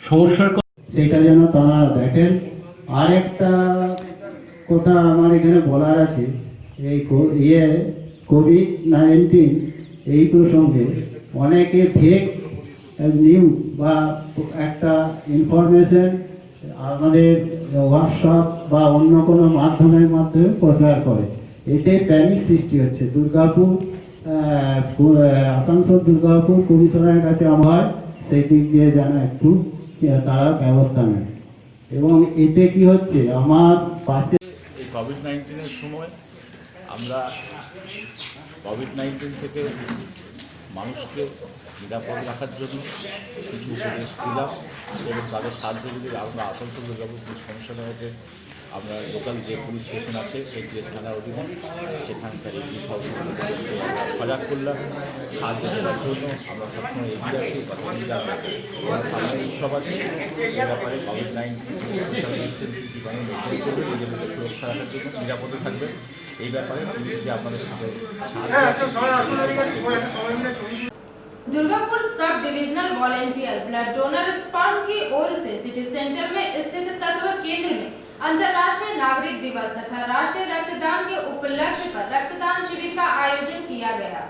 সমস্যার সেটা যেন তারা দেখেন। আর একটা কথা আমার এখানে বলার আছে, এই কোভিড-19 এই প্রসঙ্গে অনেকে ফেক নিউজ বা একটা ইনফরমেশন আমাদের হোয়াটসঅ্যাপ বা অন্য কোনো মাধ্যমের মাধ্যমে প্রচার করে। এতে প্যানিক সৃষ্টি হচ্ছে। আসানসোল দুর্গাপুর কমিশনারের কাছে আমার সেই দিক দিয়ে যেন একটু তারা ব্যবস্থা নেয়। এবং এতে কি হচ্ছে, আমার পাশে এই কোভিড-19 সময় আমরা কোভিড-19 থেকে মানুষকে নিরাপদ রাখার জন্য কিছু উপদেশ দিলাম এবং তাদের সাহায্য যদি আমরা আসানসোল দুর্গাপুর পুলিশ কমিশনারের আমরা লোকাল যে পুলিশ স্টেশন আছে এটিএস থানার অধীনে সেখানকার এই সজাগ করলাম, সাহায্য দেওয়ার জন্য আমরা সবসময় এগিয়ে আছি। সামনে উৎসব আছে, এ ব্যাপারে কোভিড-19 সোশ্যাল ডিস্টেন্সিং কীভাবে মেনটেন করবে, নিজেদের সুরক্ষা রাখার জন্য নিরাপদে থাকবে, এই ব্যাপারে পুলিশ যে আপনাদের সাথে Durgapur sub divisional volunteer blood donor sperm की ओर से सिटी सेंटर में स्थित तत्व केंद्र में अंतर्राष्ट्रीय नागरिक दिवस तथा राष्ट्रीय रक्तदान के उपलक्ष्य पर रक्तदान शिविर का आयोजन किया गया।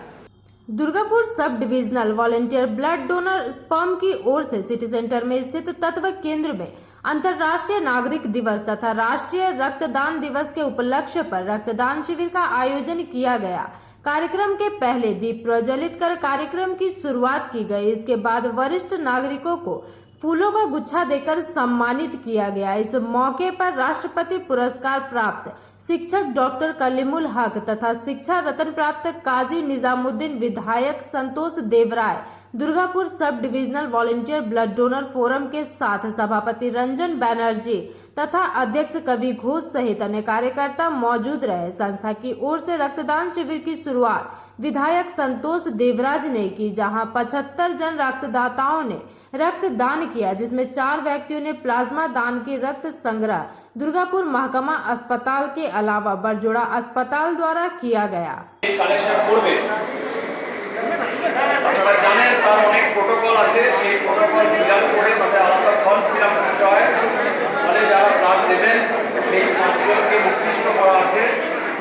Durgapur sub divisional volunteer blood donor sperm की ओर से सिटी सेंटर में स्थित तत्व केंद्र में अंतर्राष्ट्रीय नागरिक दिवस तथा राष्ट्रीय रक्तदान दिवस के उपलक्ष्य पर रक्तदान शिविर का आयोजन किया गया। कार्यक्रम के पहले दीप प्रज्वलित कर कार्यक्रम की शुरुआत की गई। इसके बाद वरिष्ठ नागरिकों को फूलों का गुच्छा देकर सम्मानित किया गया। इस मौके पर राष्ट्रपति पुरस्कार प्राप्त शिक्षक डॉक्टर कलीमुल हक तथा शिक्षा रत्न प्राप्त काजी निजामुद्दीन, विधायक संतोष Devray, Durgapur sub divisional volunteer blood donor forum के साथ सभापति रंजन बैनर्जी तथा अध्यक्ष कवि घोष सहित अन्य कार्यकर्ता मौजूद रहे। संस्था की ओर से रक्तदान शिविर की शुरुआत विधायक संतोष देवराज ने की, जहां 75 जन रक्तदाताओं ने रक्तदान किया, जिसमें 4 व्यक्तियों ने प्लाज्मा दान की रक्त संग्रह दुर्गापुर महकमा अस्पताल के अलावा बरजोड़ा अस्पताल द्वारा किया गया। আপনারা জানেন তার অনেক প্রোটোকল আছে, এই প্রোটোকল ফিল করে তাদের আলাদা ফর্ম ফিল করতে হয়। ফলে যারা ব্লাড দেবেন এই 5জনকে মুক্তিষ্ঠ করা আছে,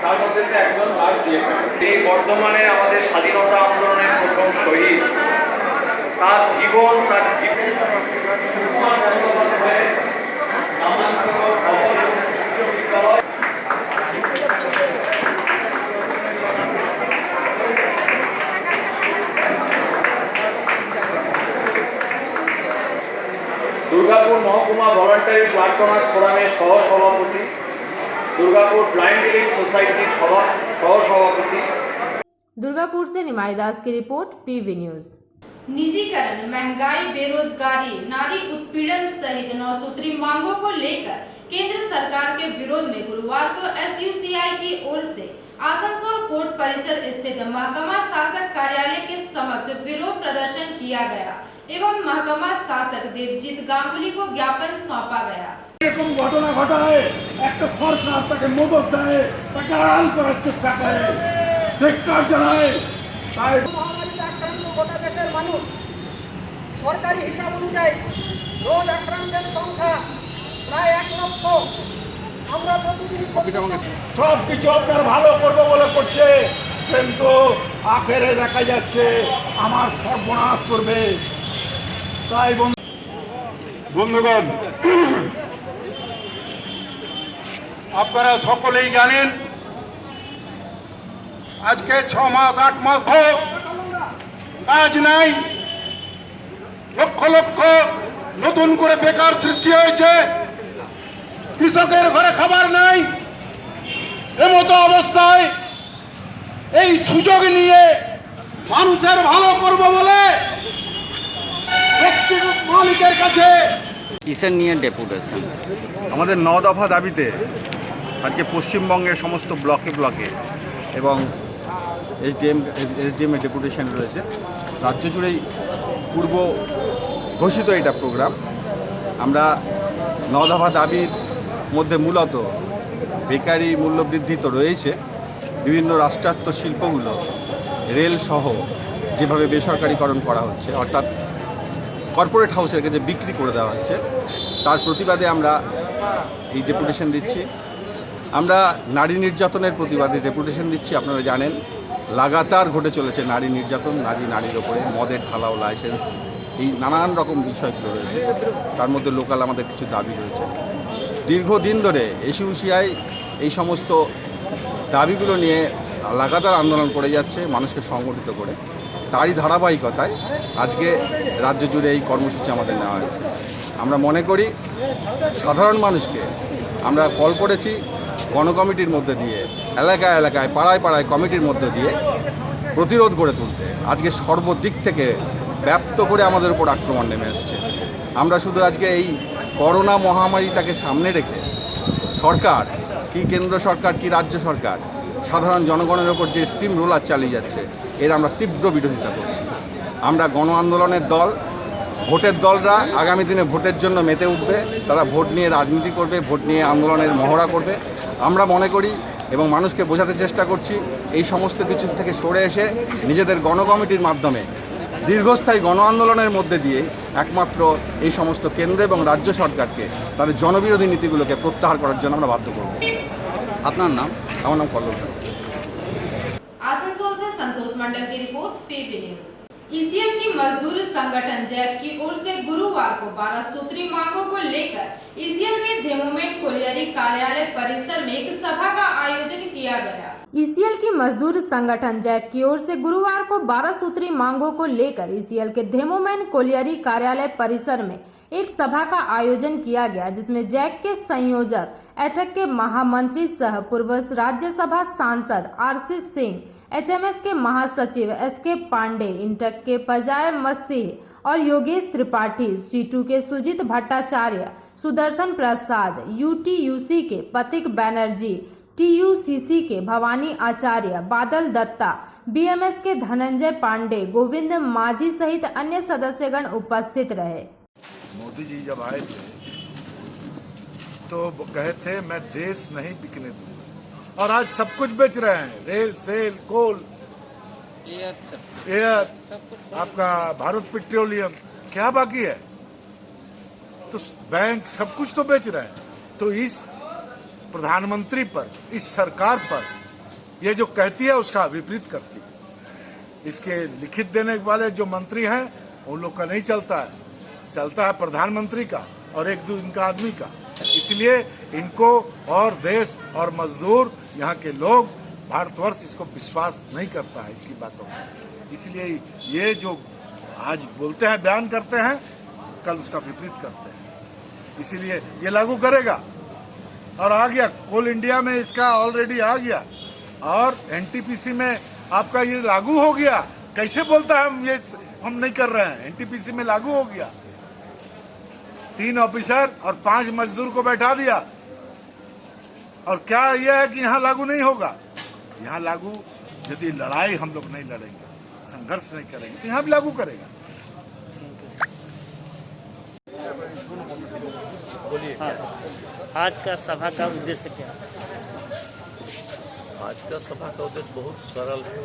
তার মধ্যে একজন ব্লাড দিয়ে এই বর্তমানে আমাদের স্বাধীনতা আন্দোলনের প্রথম শহীদ, তার জীবন দুর্গাপুর মহকুমা ভলান্টারি ব্লাড ডোনার ফোরামের সহ সভাপতি দুর্গাপুর ব্লাইন্ড লিগ সোসাইটির সহ-সভাপতি। दुर्गापुर से निमाई दास की रिपोर्ट पीवी न्यूज। निजीकरण, महंगाई, बेरोजगारी, नारी उत्पीड़न सहित 9 सूत्री मांगों को लेकर केंद्र सरकार के विरोध में गुरुवार को एसयूसीआई की ओर से आसनसोल कोर्ट परिसर स्थित महकमा शासक कार्यालय के समक्ष विरोध प्रदर्शन किया गया एवं महकमा शासक देवजीत गांगुली को ज्ञापन सौंपा गया। এরকম ঘটনা ঘটায় একটা সরকার তাকে মদত দেয়, তাকে আড়াল করার চেষ্টা করে, ধিক্কার জানায়। তাই মহামারীতে আক্রান্ত গোটা দেশের মানুষ, সরকারি হিসাব অনুযায়ী রোজ আক্রান্তের সংখ্যা প্রায় 1 লক্ষ। আমরা প্রতিদিন সব কিছু আপনার ভালো করবো বলে করছে, কিন্তু আখেরে দেখা যাচ্ছে আমার সর্বনাশ করবে। তাই বন্ধুগণ, আপনারা সকলেই জানেন আজকে 6 মাস 8 মাস হোক কাজ নাই, লক্ষ লক্ষ নতুন করে বেকার সৃষ্টি হয়েছে, কৃষকের ঘরে খাবার নাই। এমতো অবস্থায় এই সুযোগ নিয়ে মানুষের ভালো করব বলে ব্যক্তিগত মালিকের কাছে কিসের নিয়ে ডেপুটেশন? আমাদের 9 দফা দাবিতে আজকে পশ্চিমবঙ্গের সমস্ত ব্লকে ব্লকে এবং এসডিএম এর ডেপুটেশন রয়েছে। রাজ্য জুড়েই পূর্ব ঘোষিত এটা প্রোগ্রাম। আমরা 9 দফা দাবির মধ্যে মূলত বেকারি মূল্যবৃদ্ধি তো রয়েছে, বিভিন্ন রাষ্ট্রায়ত্ত শিল্পগুলো রেল সহ যেভাবে বেসরকারিকরণ করা হচ্ছে, অর্থাৎ কর্পোরেট হাউসের কাছে বিক্রি করে দেওয়া হচ্ছে, তার প্রতিবাদে আমরা এই ডেপুটেশন দিচ্ছি। আমরা নারী নির্যাতনের প্রতিবাদে ডেপুটেশন দিচ্ছি। আপনারা জানেন লাগাতার ঘটে চলেছে নারী নির্যাতন, নারীর ওপরে মদের ঢালাও লাইসেন্স, এই নানান রকম বিষয়গুলো রয়েছে। তার মধ্যে লোকাল আমাদের কিছু দাবি রয়েছে। দীর্ঘদিন ধরে এসইউসিআই এই সমস্ত দাবিগুলো নিয়ে লাগাতার আন্দোলন করে যাচ্ছে, মানুষকে সংগঠিত করে। তারই ধারাবাহিকতায় আজকে রাজ্য জুড়ে এই কর্মসূচি আমাদের নেওয়া হয়েছে। আমরা মনে করি সাধারণ মানুষকে আমরা কল করেছি গণকমিটির মধ্যে দিয়ে, এলাকায় এলাকায় পাড়ায় পাড়ায় কমিটির মধ্যে দিয়ে প্রতিরোধ গড়ে তুলতে। আজকে সর্বদিক থেকে ব্যাপ্ত করে আমাদের উপর আক্রমণ নেমে এসছে। আমরা শুধু আজকে এই করোনা মহামারীটাকে সামনে রেখে সরকার কি কেন্দ্র সরকার কি রাজ্য সরকার সাধারণ জনগণের ওপর যে স্টিম রোলার চালিয়ে যাচ্ছে, এর আমরা তীব্র বিরোধিতা করছি। আমরা গণ আন্দোলনের দল, ভোটের দলরা আগামী দিনে ভোটের জন্য মেতে উঠবে, তারা ভোট নিয়ে রাজনীতি করবে, ভোট নিয়ে আন্দোলনের মহড়া করবে। আমরা মনে করি এবং মানুষকে বোঝাতে চেষ্টা করছি এই সমস্ত কিছু থেকে সরে এসে নিজেদের গণকমিটির মাধ্যমে দীর্ঘস্থায়ী গণ আন্দোলনের মধ্যে দিয়ে একমাত্র এই সমস্ত কেন্দ্র এবং রাজ্য সরকারকে তাদের জনবিরোধী নীতিগুলোকে প্রত্যাহার করার জন্য আমরা বাধ্য করব। আপনার নাম? আমার নাম কল্লোল। आसनसोल से संतोष मंडल की रिपोर्ट पीवी न्यूज। ईसीएल की मजदूर संगठन जैक की ओर से गुरुवार को 12 सूत्री मांगों को लेकर ईसीएल के धेमोमेट कोलियरी कार्यालय परिसर में एक सभा का आयोजन किया गया। ईसीएल की मजदूर संगठन जैक की ओर से गुरुवार को 12 सूत्री मांगों को लेकर ईसीएल के धेमोमेट कोलियरी कार्यालय परिसर में एक सभा का आयोजन किया गया, जिसमें जैक के संयोजक, एटक के महामंत्री सह पूर्व राज्यसभा सांसद आरसी सिंह, एचएमएस के महासचिव एसके पांडे, इंटक के पजाय मसीह और योगेश त्रिपाठी, सीटू के सुजीत भट्टाचार्य, सुदर्शन प्रसाद, यूटीयूसी के पथिक बैनर्जी, टीयूसीसी के भवानी आचार्य, बादल दत्ता, बीएमएस के धनंजय पांडे, गोविंद माझी सहित अन्य सदस्यगण उपस्थित रहे। मोदी जी जब आए थे तो कहे थे मैं देश नहीं बिकने दूंगा, और आज सब कुछ बेच रहे हैं, रेल, सेल, कोल, एयर, आपका भारत पेट्रोलियम, क्या बाकी है? तो बैंक सब कुछ तो बेच रहे हैं। तो इस प्रधानमंत्री पर, इस सरकार पर ये जो कहती है उसका विपरीत करती है। इसके लिखित देने वाले जो मंत्री हैं उन लोग का नहीं चलता है, चलता है प्रधानमंत्री का और एक दो इनका आदमी का। इसलिए इनको और देश और मजदूर यहाँ के लोग, भारतवर्ष इसको विश्वास नहीं करता है इसकी बातों में। इसलिए ये जो आज बोलते हैं, बयान करते हैं, कल उसका विपरीत करते हैं। इसीलिए ये लागू करेगा और आ गया कोल इंडिया में, इसका ऑलरेडी आ गया और एनटीपीसी में आपका ये लागू हो गया। कैसे बोलता है हम नहीं कर रहे हैं, एनटीपीसी में लागू हो गया। 3 ऑफिसर और 5 मजदूर को बैठा दिया। और क्या यह है कि यहाँ लागू नहीं होगा? यहाँ लागू, यदि लड़ाई हम लोग नहीं लड़ेंगे, संघर्ष नहीं करेंगे तो यहाँ भी लागू करेगा। हाँ, आज का सभा का उद्देश्य क्या है? आज का सभा का उद्देश्य बहुत सरल है।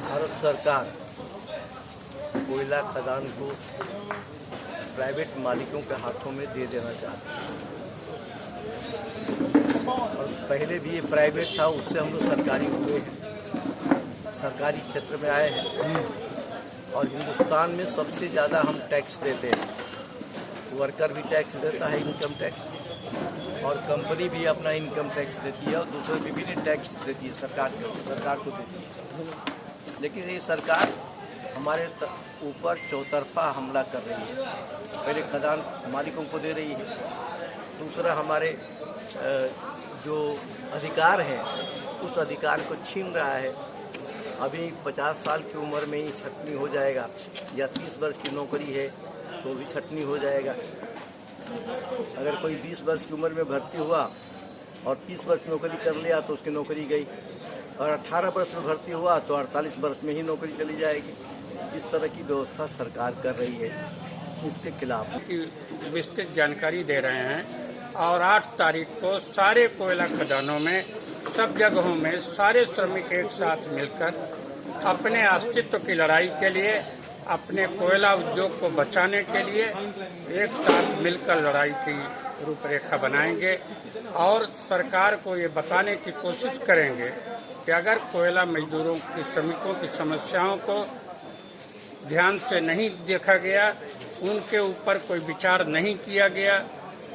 भारत सरकार कोयला खदान को प्राइवेट मालिकों के हाथों में दे देना चाहती है। और पहले भी ये प्राइवेट था, उससे हम लोग सरकारी हुए हैं, सरकारी क्षेत्र में आए हैं। और हिंदुस्तान में सबसे ज़्यादा हम टैक्स देते हैं। वर्कर भी टैक्स देता है, इनकम टैक्स, और कंपनी भी अपना इनकम टैक्स देती है और दूसरे विभिन्न टैक्स देती है, सरकार को देती है। लेकिन ये सरकार हमारे ऊपर चौतरफा हमला कर रही है। पहले खदान मालिकों को दे रही है, दूसरा हमारे जो अधिकार हैं उस अधिकार को छीन रहा है। अभी 50 साल की उम्र में ही छटनी हो जाएगा, या 30 वर्ष की नौकरी है तो भी छटनी हो जाएगा। अगर कोई 20 वर्ष की उम्र में भर्ती हुआ और 30 वर्ष नौकरी कर लिया तो उसकी नौकरी गई, और 18 वर्ष में भर्ती हुआ तो 48 वर्ष में ही नौकरी चली जाएगी। इस तरह की व्यवस्था सरकार कर रही है, इसके खिलाफ की विस्तृत जानकारी दे रहे हैं। और 8 तारीख को सारे कोयला खदानों में, सब जगहों में सारे श्रमिक एक साथ मिलकर अपने अस्तित्व की लड़ाई के लिए, अपने कोयला उद्योग को बचाने के लिए एक साथ मिलकर लड़ाई की रूपरेखा बनाएंगे। और सरकार को ये बताने की कोशिश करेंगे कि अगर कोयला मजदूरों की, श्रमिकों की समस्याओं को ध्यान से नहीं देखा गया, उनके ऊपर कोई विचार नहीं किया गया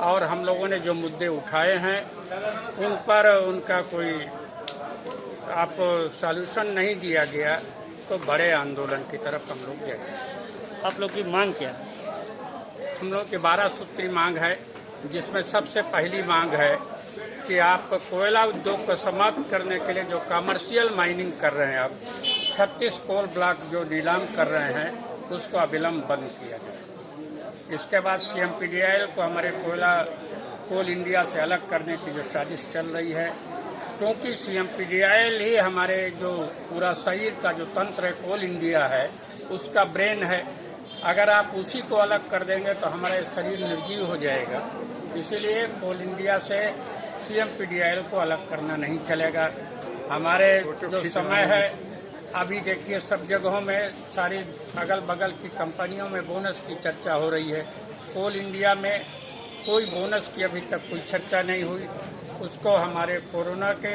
और हम लोगों ने जो मुद्दे उठाए हैं उन पर उनका कोई सॉल्यूशन नहीं दिया गया तो बड़े आंदोलन की तरफ हम लोग जाएंगे। आप लोग की मांग क्या है? हम लोग की 12 सूत्री मांग है, जिसमें सबसे पहली मांग है कि आप कोयला उद्योग को समाप्त करने के लिए जो कमर्शियल माइनिंग कर रहे हैं, आप 36 कोल ब्लॉक जो नीलाम कर रहे हैं उसको अविलंब बंद किया जाए। इसके बाद CMPDIL को हमारे कोल इंडिया से अलग करने की जो साजिश चल रही है, क्योंकि CMPDIL ही हमारे जो पूरा शरीर का जो तंत्र है, कोल इंडिया है, उसका ब्रेन है। अगर आप उसी को अलग कर देंगे तो हमारा शरीर निर्जीव हो जाएगा। इसीलिए कोल इंडिया से CMPDIL को अलग करना नहीं चलेगा। हमारे जो समय है, अभी देखिए सब जगहों में, सारी अगल बगल की कंपनियों में बोनस की चर्चा हो रही है। कोल इंडिया में कोई बोनस की अभी तक कोई चर्चा नहीं हुई। उसको हमारे कोरोना के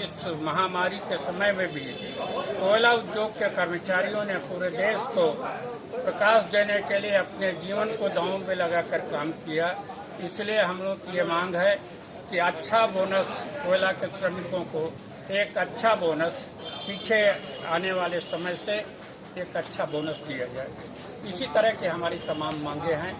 इस महामारी के समय में भी कोयला उद्योग के कर्मचारियों ने पूरे देश को प्रकाश देने के लिए अपने जीवन को दांव पे लगाकर काम किया। इसलिए हम लोग की ये मांग है कि अच्छा बोनस, कोयला के श्रमिकों को एक अच्छा बोनस, पीछे आने वाले समय से एक अच्छा बोनस दिया जाए। इसी तरह की हमारी तमाम मांगे हैं,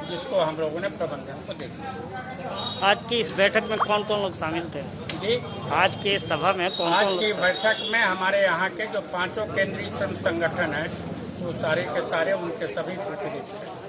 जिसको हम लोगों ने प्रबंधन को दे दिया। आज की इस बैठक में कौन कौन लोग शामिल थे? जी, आज के सभा में कौन आज कौन की बैठक में हमारे यहाँ के जो 5 केंद्रीय श्रम संगठन हैं, वो सारे के सारे उनके सभी प्रतिनिधि थे।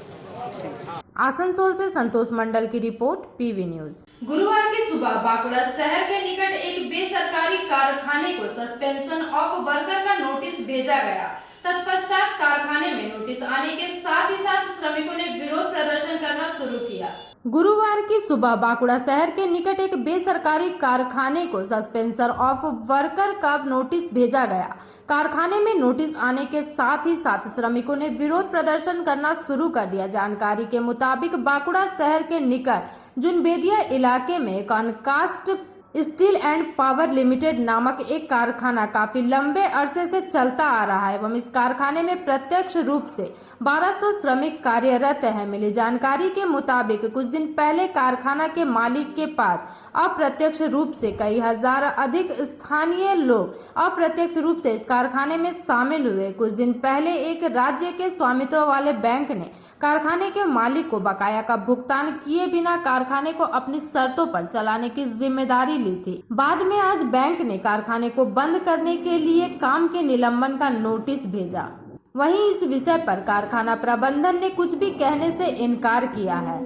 आसनसोल से संतोष मंडल की रिपोर्ट, PV न्यूज। गुरुवार की सुबह बांकुड़ा शहर के निकट एक बेसरकारी कारखाने को सस्पेंशन ऑफ वर्कर का नोटिस भेजा गया। तत्पश्चात कारखाने में नोटिस आने के साथ ही साथ श्रमिकों ने विरोध प्रदर्शन करना शुरू किया। गुरुवार की सुबह बांकुड़ा शहर के निकट एक बेसरकारी कारखाने को सस्पेंशन ऑफ वर्कर का नोटिस भेजा गया। कारखाने में नोटिस आने के साथ ही साथ श्रमिकों ने विरोध प्रदर्शन करना शुरू कर दिया। जानकारी के मुताबिक बांकुड़ा शहर के निकट जुनबेदिया इलाके में कॉनकास्ट स्टील एंड पावर लिमिटेड नामक एक कारखाना काफी लंबे अरसे से चलता आ रहा है एवं इस कारखाने में प्रत्यक्ष रूप से 1200 श्रमिक कार्यरत हैं। मिली जानकारी के मुताबिक कुछ दिन पहले कारखाना के मालिक के पास अप्रत्यक्ष रूप से कई हजार अधिक स्थानीय लोग अप्रत्यक्ष रूप से इस कारखाने में शामिल हुए। कुछ दिन पहले एक राज्य के स्वामित्व वाले बैंक ने कारखाने के मालिक को बकाया का भुगतान किए बिना कारखाने को अपनी शर्तों पर चलाने की जिम्मेदारी ली थी। बाद में आज बैंक ने कारखाने को बंद करने के लिए काम के निलंबन का नोटिस भेजा। वहीं इस विषय पर कारखाना प्रबंधन ने कुछ भी कहने से इनकार किया है।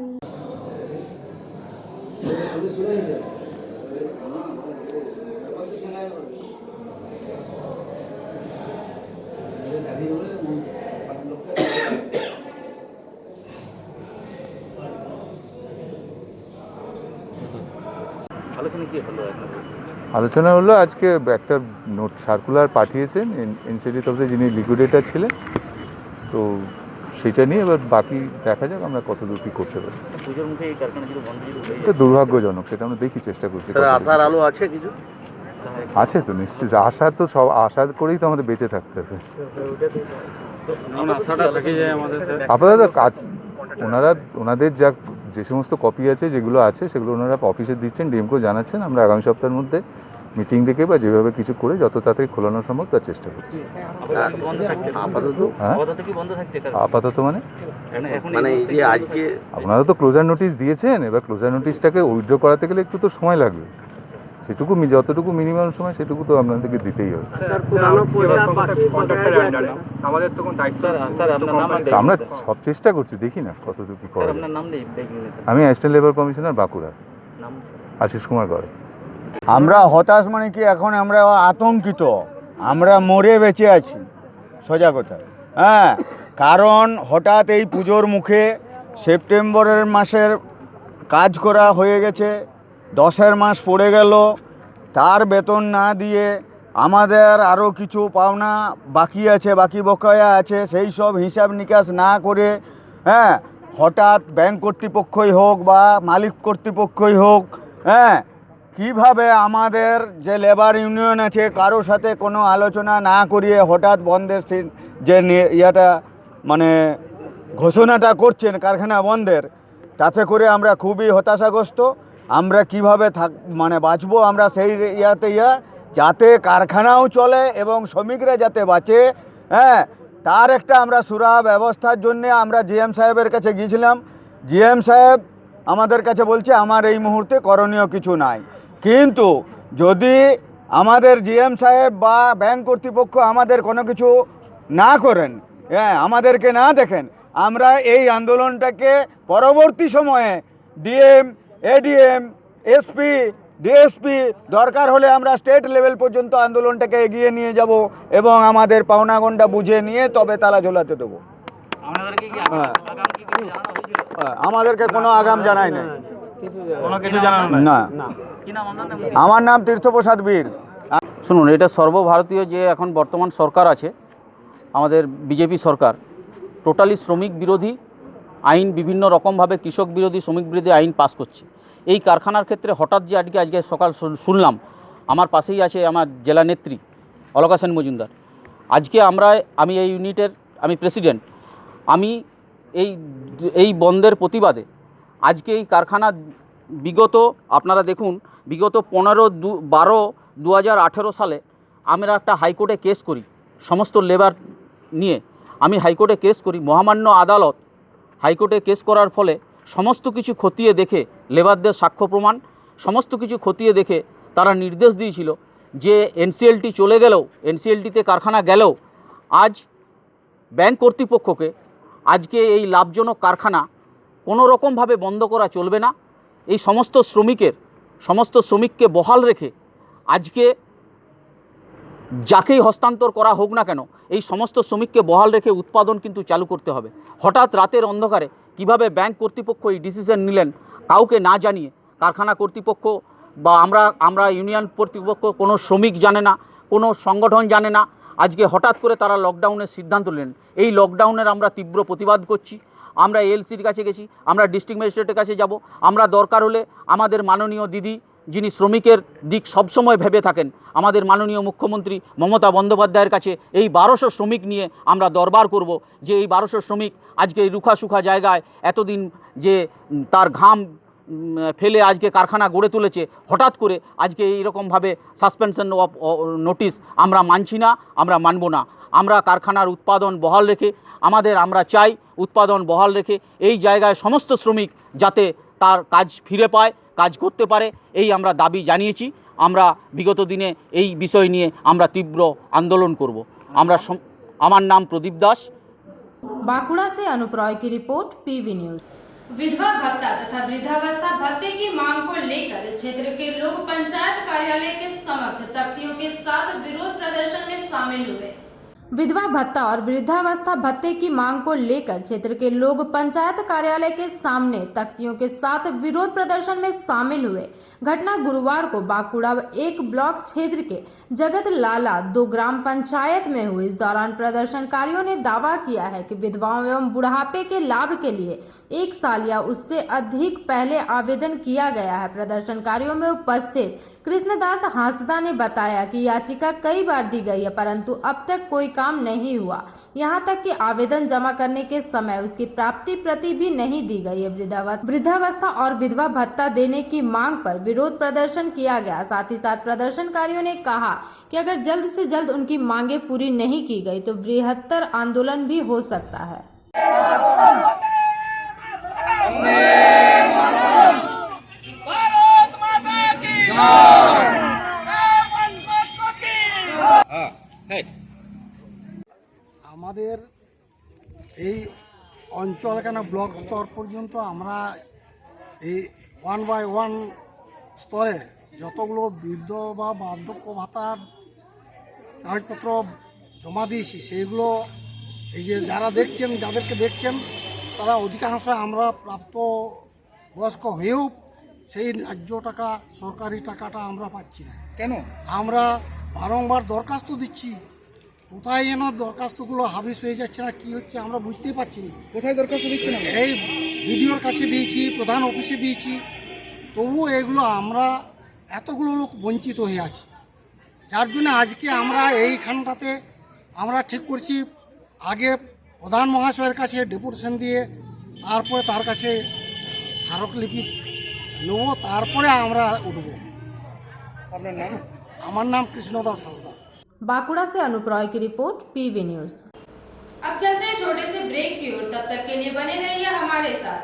আলোচনা হলো আজকে একটা নোট সার্কুলার পাঠিয়েছেন এনসিডি তরফে যিনি লিকুইডেটর ছিলেন, তো সেটা নিয়ে এবার বাকি দেখা যাক আমরা কতদূর কী করতে পারি। এটা দুর্ভাগ্যজনক, সেটা আমরা দেখি চেষ্টা করছি। আশার আলো আছে কিছু? আছে তো নিশ্চয়ই, আশা তো সব আশা করেই তো আমাদের বেঁচে থাকতে হবে। আপাতত কাজ ওনাদের যে সমস্ত কপি আছে যেগুলো আছে সেগুলো ওনারা অফিসে দিচ্ছেন, ডিএমকেও জানাচ্ছেন। আমরা আগামী সপ্তাহের মধ্যে মিটিং ডেকে বা যেভাবে কিছু করে যত তাড়াতাড়ি খোলানো সম্ভব তার চেষ্টা করছি। আপাতত মানে আপনারা তো ক্লোজার নোটিশ দিয়েছেন, এবার ক্লোজার নোটিশটাকে উইথড্র করাতে গেলে একটু তো সময় লাগবে। সেটুকু যতটুকু মিনিমাম সময় সেটুকু তো আপনাদেরকে দিতেই হবে। আমরা সব চেষ্টা করছি, দেখি না কতটুকু করা যায়। আমি assistant labour commissioner Bankura, Ashis Kumar Garh. আমরা হতাশ মানে কি, এখন আমরা আতঙ্কিত, আমরা মরে বেঁচে আছি সোজা কথা। হ্যাঁ, কারণ হঠাৎ এই পুজোর মুখে সেপ্টেম্বরের মাসের কাজ করা হয়ে গেছে, 10-এর মাস পড়ে গেল, তার বেতন না দিয়ে আমাদের আরও কিছু পাওনা বাকি আছে, বাকি বকেয়া আছে, সেই সব হিসাব নিকাশ না করে হ্যাঁ হঠাৎ ব্যাংক কর্তৃপক্ষই হোক বা মালিক কর্তৃপক্ষই হোক হ্যাঁ কিভাবে আমাদের যে লেবার ইউনিয়ন আছে কারোর সাথে কোনো আলোচনা না করিয়ে হঠাৎ বন্ধের যে ইয়াটা মানে ঘোষণাটা করছেন কারখানা বন্ধের, তাতে করে আমরা খুবই হতাশাগ্রস্ত। আমরা কিভাবে মানে বাঁচবো আমরা সেই যাতে কারখানাও চলে এবং শ্রমিকরা যাতে বাঁচে, হ্যাঁ তার একটা আমরা সুরাহা ব্যবস্থার জন্যে আমরা জিএম সাহেবের কাছে গিয়েছিলাম। জিএম সাহেব আমাদের কাছে বলছে আমার এই মুহূর্তে করণীয় কিছু নাই, কিন্তু যদি আমাদের জিএম সাহেব বা ব্যাংক কর্তৃপক্ষ আমাদের কোনো কিছু না করেন, হ্যাঁ আমাদেরকে না দেখেন, আমরা এই আন্দোলনটাকে পরবর্তী সময়ে ডিএম, এডিএম, এসপি, ডিএসপি দরকার হলে আমরা স্টেট লেভেল পর্যন্ত আন্দোলনটাকে এগিয়ে নিয়ে যাব এবং আমাদের পাওনাগন্ডা বুঝে নিয়ে তবে তালা ঝোলাতে দেবো। আমাদেরকে কোনো আগাম জানাই নাই, না। আমার নাম তীর্থপ্রসাদ বীর। শুনুন, এটা সর্বভারতীয় যে এখন বর্তমান সরকার আছে আমাদের বিজেপি সরকার, টোটালি শ্রমিক বিরোধী আইন, বিভিন্ন রকমভাবে কৃষক বিরোধী, শ্রমিক বিরোধী আইন পাস করছে। এই কারখানার ক্ষেত্রে হঠাৎ যে আজকে সকাল শুনলাম, আমার পাশেই আছে আমার জেলা নেত্রী অলকা সেন মজুমদার। আজকে আমি এই ইউনিটের আমি প্রেসিডেন্ট। আমি এই বন্ধের প্রতিবাদে আজকে এই কারখানা আপনারা দেখুন বিগত 15/12/2018 সালে আমরা একটা হাইকোর্টে কেস করি, সমস্ত লেবার নিয়ে আমি হাইকোর্টে কেস করি। মহামান্য আদালত হাইকোর্টে কেস করার ফলে সমস্ত কিছু খতিয়ে দেখে, লেবারদের সাক্ষ্য প্রমাণ সমস্ত কিছু খতিয়ে দেখে তারা নির্দেশ দিয়েছিল যে এনসিএলটি চলে গেলেও, এনসিএলটিতে কারখানা গেলেও আজ ব্যাংক কর্তৃপক্ষকে আজকে এই লাভজনক কারখানা কোনো রকমভাবে বন্ধ করা চলবে না। এই সমস্ত শ্রমিককে বহাল রেখে আজকে যাকেই হস্তান্তর করা হোক না কেন, এই সমস্ত শ্রমিককে বহাল রেখে উৎপাদন কিন্তু চালু করতে হবে। হঠাৎ রাতের অন্ধকারে কিভাবে ব্যাংক কর্তৃপক্ষ এই ডিসিশন নিলেন কাউকে না জানিয়ে, কারখানা কর্তৃপক্ষ বা আমরা ইউনিয়ন কর্তৃপক্ষ, কোনো শ্রমিক জানে না, কোনো সংগঠন জানে না, আজকে হঠাৎ করে তারা লকডাউনের সিদ্ধান্ত নিলেন। এই লকডাউনের আমরা তীব্র প্রতিবাদ করছি। আমরা এলসির কাছে গেছি, আমরা ডিস্ট্রিক্ট ম্যাজিস্ট্রেটের কাছে যাব, আমরা দরকার হলে আমাদের মাননীয় দিদি যিনি শ্রমিকের দিক সবসময় ভেবে থাকেন, আমাদের মাননীয় মুখ্যমন্ত্রী মমতা বন্দ্যোপাধ্যায়ের কাছে এই 1200 শ্রমিক নিয়ে আমরা দরবার করব যে এই 1200 শ্রমিক আজকে এই রুখা সুখা জায়গায় এতদিন যে তার ঘাম ফেলে আজকে কারখানা গড়ে তুলেছে, হঠাৎ করে আজকে এইরকমভাবে সাসপেনশন অফ নোটিশ আমরা মানছি না, আমরা মানব না। আমরা কারখানার উৎপাদন বহাল রেখে আমরা চাই উৎপাদন বহাল রেখে এই জায়গায় সমস্ত শ্রমিক যাতে তার কাজ ফিরে পায়, কাজ করতে পারে, এই আমরা দাবি জানিয়েছি। আমরা বিগত দিনে এই বিষয় নিয়ে আমরা তীব্র আন্দোলন করব। আমার নাম প্রদীপ দাস। बांकुड़ा से अनुप रॉय की रिपोर्ट, पीवी न्यूज। विधवा भत्ता तथा वृद्धावस्था भत्ते की मांग को लेकर क्षेत्र के लोग पंचायत कार्यालय के समक्ष तख्तियों के साथ विरोध प्रदर्शन में शामिल हुए। विधवा भत्ता और वृद्धावस्था भत्ते की मांग को लेकर क्षेत्र के लोग पंचायत कार्यालय के सामने तख्तियों के साथ विरोध प्रदर्शन में शामिल हुए। घटना गुरुवार को बांकुड़ा 1 ब्लॉक क्षेत्र के जगत लाला 2 ग्राम पंचायत में हुई। इस दौरान प्रदर्शनकारियों ने दावा किया है कि विधवाओं एवं बुढ़ापे के लाभ के लिए 1 साल या उससे अधिक पहले आवेदन किया गया है। प्रदर्शनकारियों में उपस्थित कृष्णदास हांसदा ने बताया कि याचिका कई बार दी गई है परंतु अब तक कोई काम नहीं हुआ, यहाँ तक कि आवेदन जमा करने के समय उसकी प्राप्ति प्रति भी नहीं दी गई है। वृद्धावस्था और विधवा भत्ता देने की मांग पर विरोध प्रदर्शन किया गया। साथ ही साथ प्रदर्शनकारियों ने कहा कि अगर जल्द से जल्द उनकी मांगे पूरी नहीं की गई तो बृहत्तर आंदोलन भी हो सकता है। আমাদের এই অঞ্চল কেন ব্লক স্তর পর্যন্ত আমরা এই 1 বাই 1 স্তরে যতগুলো বৃদ্ধ বা বার্ধক্য ভাতার কাগজপত্র জমা দিয়েছি সেইগুলো এই যে যাদেরকে দেখছেন তারা অধিকাংশ আমরা প্রাপ্ত বয়স্ক হয়েও সেই ন্যায্য টাকা, সরকারি টাকাটা আমরা পাচ্ছি না। কেন? আমরা বারংবার দরখাস্ত দিচ্ছি, কোথায় যেন দরখাস্তগুলো হাবিস হয়ে যাচ্ছে না, কি হচ্ছে আমরা বুঝতেই পারছি না। কোথায় দরখাস্ত দিচ্ছি না? এই বিডিওর কাছে দিয়েছি, প্রধান অফিসে দিয়েছি, তবুও এগুলো আমরা এতগুলো লোক বঞ্চিত হয়ে আছি। যার জন্য আজকে আমরা এইখানটাতে আমরা ঠিক করছি আগে প্রধান মহাশয়ের কাছে ডেপুটেশন দিয়ে তারপরে তার কাছে স্মারকলিপি নেব, তারপরে আমরা উঠব। আপনার নাম? আমার নাম কৃষ্ণদাস হাঁসদা। बांकुड़ा से अनुप रॉय की रिपोर्ट, पीवी न्यूज। अब चलते हैं छोटे से ब्रेक की ओर, तब तक के लिए बने रहिए हमारे साथ।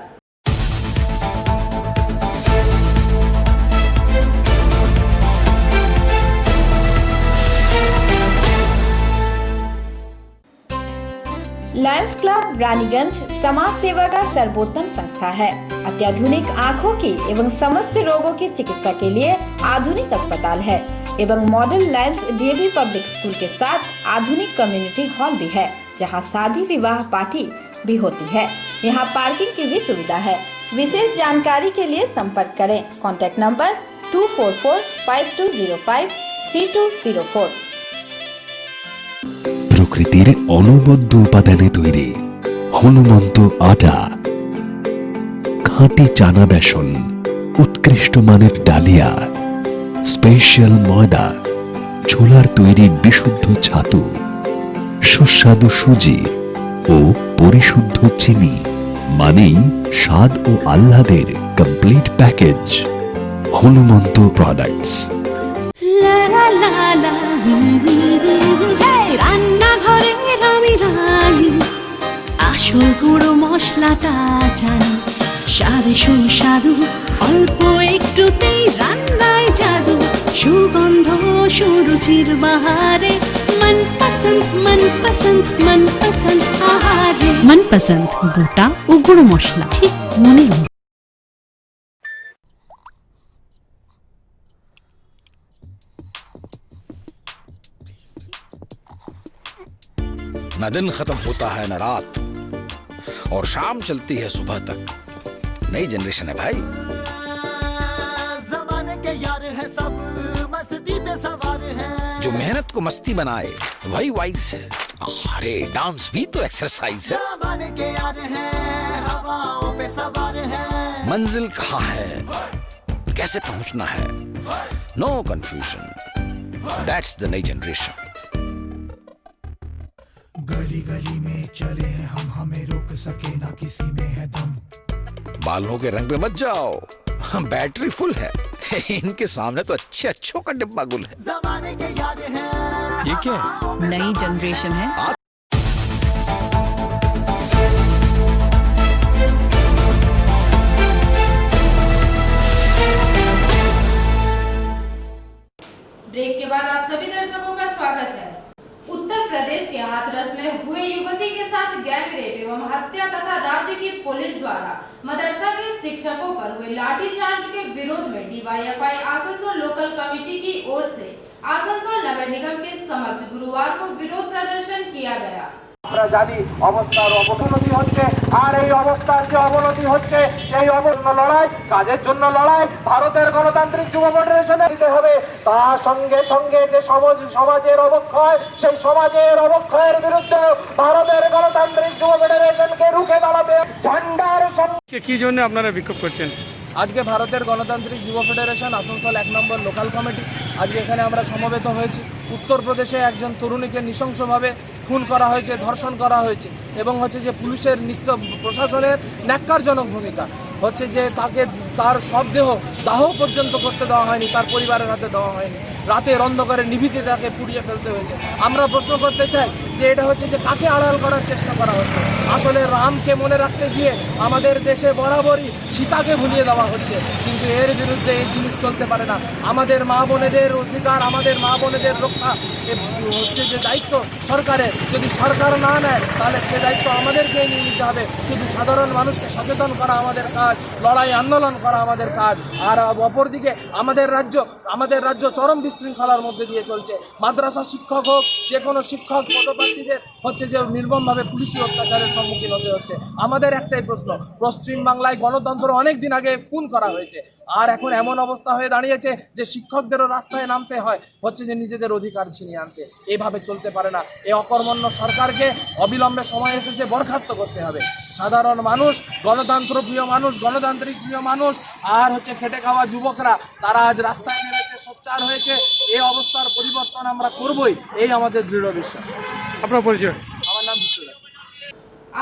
लायंस क्लब रानीगंज समाज सेवा का सर्वोत्तम संस्था है। अत्याधुनिक आँखों की एवं समस्त रोगों की चिकित्सा के लिए आधुनिक अस्पताल है एवं model Lions DAV public school के साथ आधुनिक कम्युनिटी हॉल भी है, जहां शादी विवाह पार्टी भी होती है। यहां पार्किंग की भी सुविधा है। विशेष जानकारी के लिए संपर्क करें। Contact number 244-5205-3204। প্রকৃতির অনবদ্য উপাদানে তৈরি হনুমন্ত আটা, খাঁটি চানা বেসন, উৎকৃষ্ট মানের ডালিয়া, স্পেশাল ময়দা, ছোলার তৈরি বিশুদ্ধ ছাতু, সুস্বাদু সুজি ও পরিশুদ্ধ চিনি, মানেই স্বাদ ও আহ্লাদের কমপ্লিট প্যাকেজ। হনুমন্ত প্রোডাক্টস। রান্নাঘরে আমি রানী, আসল গুঁড়ো মশলাটা জানি, স্বাদে সুস্বাদু অল্প একটুতেই রান্নায় জাদু, সুগন্ধ সুরুচির বাহারে মনপসন্দ আহারে। মনপসন্দ গোটা ও গুঁড়ো মশলা ঠিক মনের মতো। न दिन खत्म होता है न रात, और शाम चलती है सुबह तक। नई जनरेशन है भाई। ज़माने के यार है सब, मस्ती पे सवार है। जो मेहनत को मस्ती बनाए वही वाइज है। अरे डांस भी तो एक्सरसाइज है। ज़माने के यार है, हवाओं पे सवार है। मंजिल कहाँ है, कैसे पहुंचना है, नो कंफ्यूजन, दैट्स द नई जनरेशन। गली गली में चले हैं हम, हमें रोक सके ना किसी में है दम। बालों के रंग पे मत जाओ, बैटरी फुल है। इनके सामने तो अच्छे अच्छों का डिब्बा गुल है। जमाने के यादें हैं। ये क्या है? नई जनरेशन है। ब्रेक के बाद आप सभी दर्शकों का स्वागत है। उत्तर प्रदेश के हाथरस में हुए युवती के साथ गैंग रेप एवं हत्या तथा राज्य की पुलिस द्वारा मदरसा के शिक्षकों पर हुए लाठीचार्ज के विरोध में डीवाईएफआई आसनसोल लोकल कमेटी की ओर से आसनसोल नगर निगम के समक्ष गुरुवार को विरोध प्रदर्शन किया गया। আমরা জানি অবস্থার অবনতি হচ্ছে, আর এই অবস্থার যে অবনতি হচ্ছে সেই লড়াই কাজের জন্য লড়াই ভারতের গণতান্ত্রিক যুব ফেডারেশনে দিতে হবে। তার সঙ্গে সঙ্গে যে সমাজের অবক্ষয়, সেই সমাজের অবক্ষয়ের বিরুদ্ধে ভারতের গণতান্ত্রিক যুব ফেডারেশনকে রুখে দাঁড়াতে ঝান্ডার সঙ্গে কি জন্য আপনারা বিক্ষোভ করছেন? আজকে ভারতের গণতান্ত্রিক যুব ফেডারেশন আসানসোল 1 নম্বর লোকাল কমিটি আজকে এখানে আমরা সমবেত হয়েছি। উত্তরপ্রদেশে একজন তরুণীকে নৃশংসভাবে খুন করা হয়েছে, ধর্ষণ করা হয়েছে এবং হচ্ছে যে পুলিশের নিত্য প্রশাসনের ন্যাক্কারজনক ভূমিকা হচ্ছে যে তাকে তার শবদেহ দাহ পর্যন্ত করতে দেওয়া হয়নি, তার পরিবারের হাতে দেওয়া হয়নি, রাতের অন্ধকারে নিভৃতে তাকে পুড়িয়ে ফেলতে হয়েছে। আমরা প্রশ্ন করতে চাই যে এটা হচ্ছে যে কাকে আড়াল করার চেষ্টা করা হচ্ছে? আসলে রামকে মনে রাখতে গিয়ে আমাদের দেশে বরাবরই সীতাকে ভুলিয়ে দেওয়া হচ্ছে, কিন্তু এর বিরুদ্ধে এই জিনিস চলতে পারে না। আমাদের মা বোনেদের অধিকার, আমাদের মা বোনেদের রক্ষা হচ্ছে যে দায়িত্ব সরকারের, যদি সরকার না নেয় তাহলে সে দায়িত্ব আমাদেরকে নিয়ে নিতে হবে। শুধু সাধারণ মানুষকে সচেতন করা আমাদের কাজ, লড়াই আন্দোলন করা আমাদের কাজ। আর অপরদিকে আমাদের রাজ্য চরম বিশৃঙ্খলার মধ্যে দিয়ে চলছে। মাদ্রাসা শিক্ষক হোক, যে কোনো শিক্ষক পদপ্রার্থীদের হচ্ছে যে নির্মমভাবে পুলিশি অত্যাচারের সম্মুখীন হতে হচ্ছে। আমাদের একটাই প্রশ্ন, পশ্চিমবাংলায় গণতন্ত্র অনেক দিন আগে খুন করা হয়েছে, আর এখন এমন অবস্থা হয়ে দাঁড়িয়েছে যে শিক্ষকদেরও রাস্তায় নামতে হয় হচ্ছে যে নিজেদের অধিকার ছিনিয়ে আনতে। এইভাবে চলতে পারে না। এই অকর্মণ্য সরকারকে অবিলম্বে সময় এসেছে বরখাস্ত করতে হবে। সাধারণ মানুষ, গণতন্ত্রপ্রিয় মানুষ, গণতান্ত্রিক প্রিয় মানুষ আর হচ্ছে খেটে খাওয়া যুবকরা তারা আজ রাস্তায় নেমেছে, সোচ্চার হয়েছে। এই অবস্থার পরিবর্তন আমরা করবই, এই আমাদের দৃঢ় বিশ্বাস। আপনার পরিচয়? আমার নাম বিশ্বনাথ।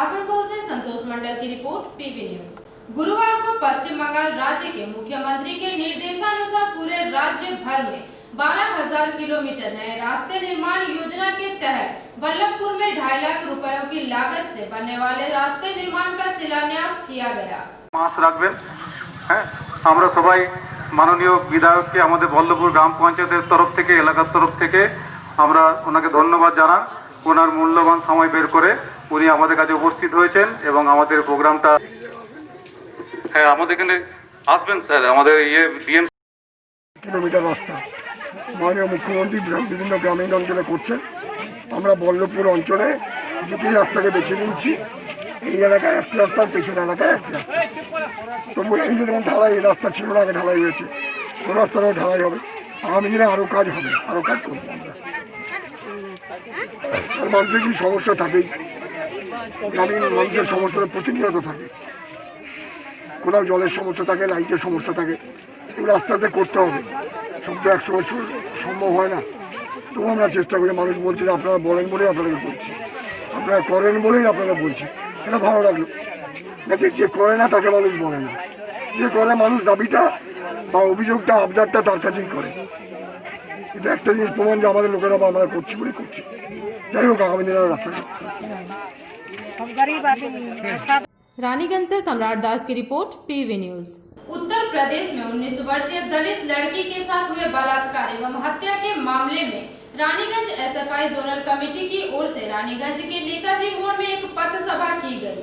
आसनसोल से संतोष मंडल की रिपोर्ट पीवी न्यूज। गुरुवार को पश्चिम बंगाल राज्य के मुख्यमंत्री के निर्देशानुसार पूरे राज्य भर में 12,000 किलोमीटर नए रास्ते निर्माण योजना के तहत बल्लभपुर में 2.5 लाख रुपयों की लागत से बनने वाले रास्ते निर्माण का शिलान्यास किया गया। মাস রাখবেন। হ্যাঁ, আমরা সবাই মাননীয় বিধায়ককে আমাদের বল্লভপুর গ্রাম পঞ্চায়েতের তরফ থেকে, এলাকার তরফ থেকে আমরা ওনাকে ধন্যবাদ জানাই। ওনার মূল্যবান সময় বের করে উনি আমাদের কাছে উপস্থিত হয়েছেন এবং আমাদের প্রোগ্রামটা, হ্যাঁ আমাদের এখানে আসবেন স্যার। আমাদের ডিএম কিলোমিটার রাস্তা মাননীয় মুখ্যমন্ত্রী বিভিন্ন গ্রামীণ অঞ্চলে করছেন। আমরা বল্লভপুর অঞ্চলে দুটি রাস্তাকে বেছে নিয়েছি। এই এলাকায় একটি রাস্তা, পেছনে এলাকায় একটি রাস্তা। তবু এই যে যেমন ঢালাই, এই রাস্তা ছিল না, আগে ঢালাই হয়েছে, ওই রাস্তাটাও ঢালাই হবে। আগামী দিনে আরও কাজ হবে, আরও কাজ করবো আমরা। আর মানুষের কি সমস্যা থাকেই, গ্রামীণ মানুষের সমস্যা প্রতিনিয়ত থাকে। কোথাও জলের সমস্যা থাকে, লাইটের সমস্যা থাকে, এগুলো আস্তে আস্তে করতে হবে। সব তো একসময় সম্ভব হয় না। তবু আমরা চেষ্টা করি। মানুষ বলছে যে আপনারা বলেন বলেই আপনাদেরকে বলছি, আপনারা করেন বলেই আপনারা বলছি। এটা ভালো লাগলো। নাকি যে করে না তাকে মানুষ বলে না, যে করে মানুষ দাবিটা বা অভিযোগটা, আবদারটা তার কাছেই করে। এটা একটা জিনিস প্রমাণ যে আমাদের লোকেরা বা আমরা করছি বলে করছি। যাই হোক, আগামী দিনের রাস্তা रानीगंज से सम्राट दास की report PV news. Uttar Pradesh में 19 वर्षीय दलित लड़की के साथ हुए बलात्कार एवं हत्या के मामले में रानीगंज एसएफआई जोनल कमेटी की ओर से रानीगंज के नेताजी मोड़ में एक पथ सभा की गई।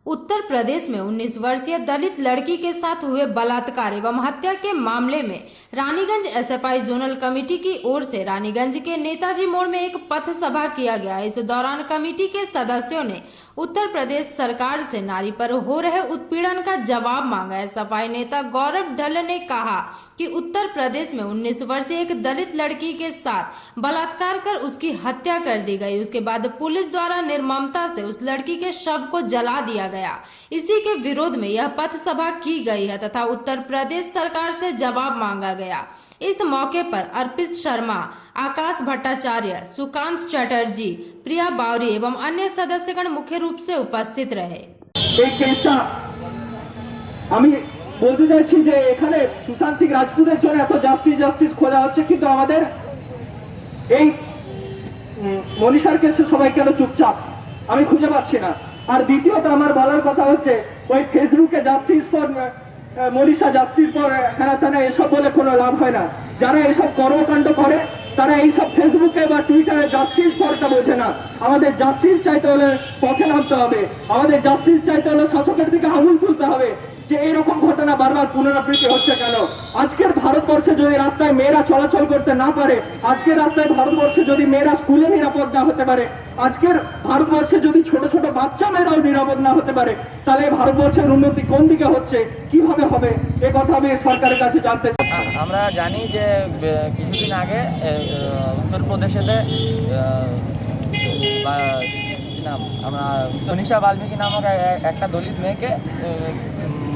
उत्तर प्रदेश में 19 वर्षीय दलित लड़की के साथ हुए बलात्कार एवं हत्या के मामले में रानीगंज एसएफआई जोनल कमेटी की ओर से रानीगंज के नेताजी मोड़ में एक पथ सभा किया गया। इस दौरान कमेटी के सदस्यों ने उत्तर प्रदेश सरकार से नारी पर हो रहे उत्पीड़न का जवाब मांगा। एसएफआई नेता गौरव ढल्ल ने कहा कि उत्तर प्रदेश में 19 वर्षीय एक दलित लड़की के साथ बलात्कार कर उसकी हत्या कर दी गई। उसके बाद पुलिस द्वारा निर्ममता से उस लड़की के शव को जला दिया गया। इसी के विरोध में यह पथ सभा की गई है तथा उत्तर प्रदेश सरकार से जवाब मांगा गया। इस मौके पर अर्पित शर्मा, आकाश भट्टाचार्य, सुकांत चटर्जी, प्रिया बावरी एवं अन्य सदस्यगण मुख्य रूप से उपस्थित रहे। আমি বলতে চাইছি যে এখানে সুশান্ত সিং রাজপুতের জন্য এত জাস্টিস খোঁজা হচ্ছে, কিন্তু আমাদের এই মনীষার কেসে সবাই কেন চুপচাপ আমি খুঁজে পাচ্ছি না। আর দ্বিতীয়ত আমার বলার কথা হচ্ছে ওই ফেসবুকে justice for Manisha, justice for Hena এসব বলে কোনো লাভ হয় না। যারা এসব কর্মকাণ্ড করে তারা এইসব ফেসবুকে বা টুইটারে জাস্টিস ফরটা বোঝে না। আমাদের জাস্টিস চাইতে হলে পথে নামতে হবে, আমাদের জাস্টিস চাইতে হলে শাসকের দিকে আঙুল তুলতে হবে যে এইরকম ঘটনা বারবার পুনরাবৃত্তি হচ্ছে কেন। আজকের ভারতবর্ষে যদি রাস্তায় মেয়েরা চলাচল করতে না পারে, আজকের রাস্তায় ভারতবর্ষে যদি মেয়েরা স্কুলে নিরাপদ না হতে পারে, আজকের ভারতবর্ষে যদি ছোট ছোট বাচ্চা মেয়েরাও নিরাপদ না হতে পারে, তাহলে ভারতবর্ষের উন্নতি কোন দিকে হচ্ছে, কিভাবে হবে, এ কথা আমি সরকারের কাছে জানতে চাই। আমরা জানি যে কিছুদিন আগে উত্তরপ্রদেশেতে নাম আমরা মনীষা বাল্মীকি নামক একটা দলিত মেয়েকে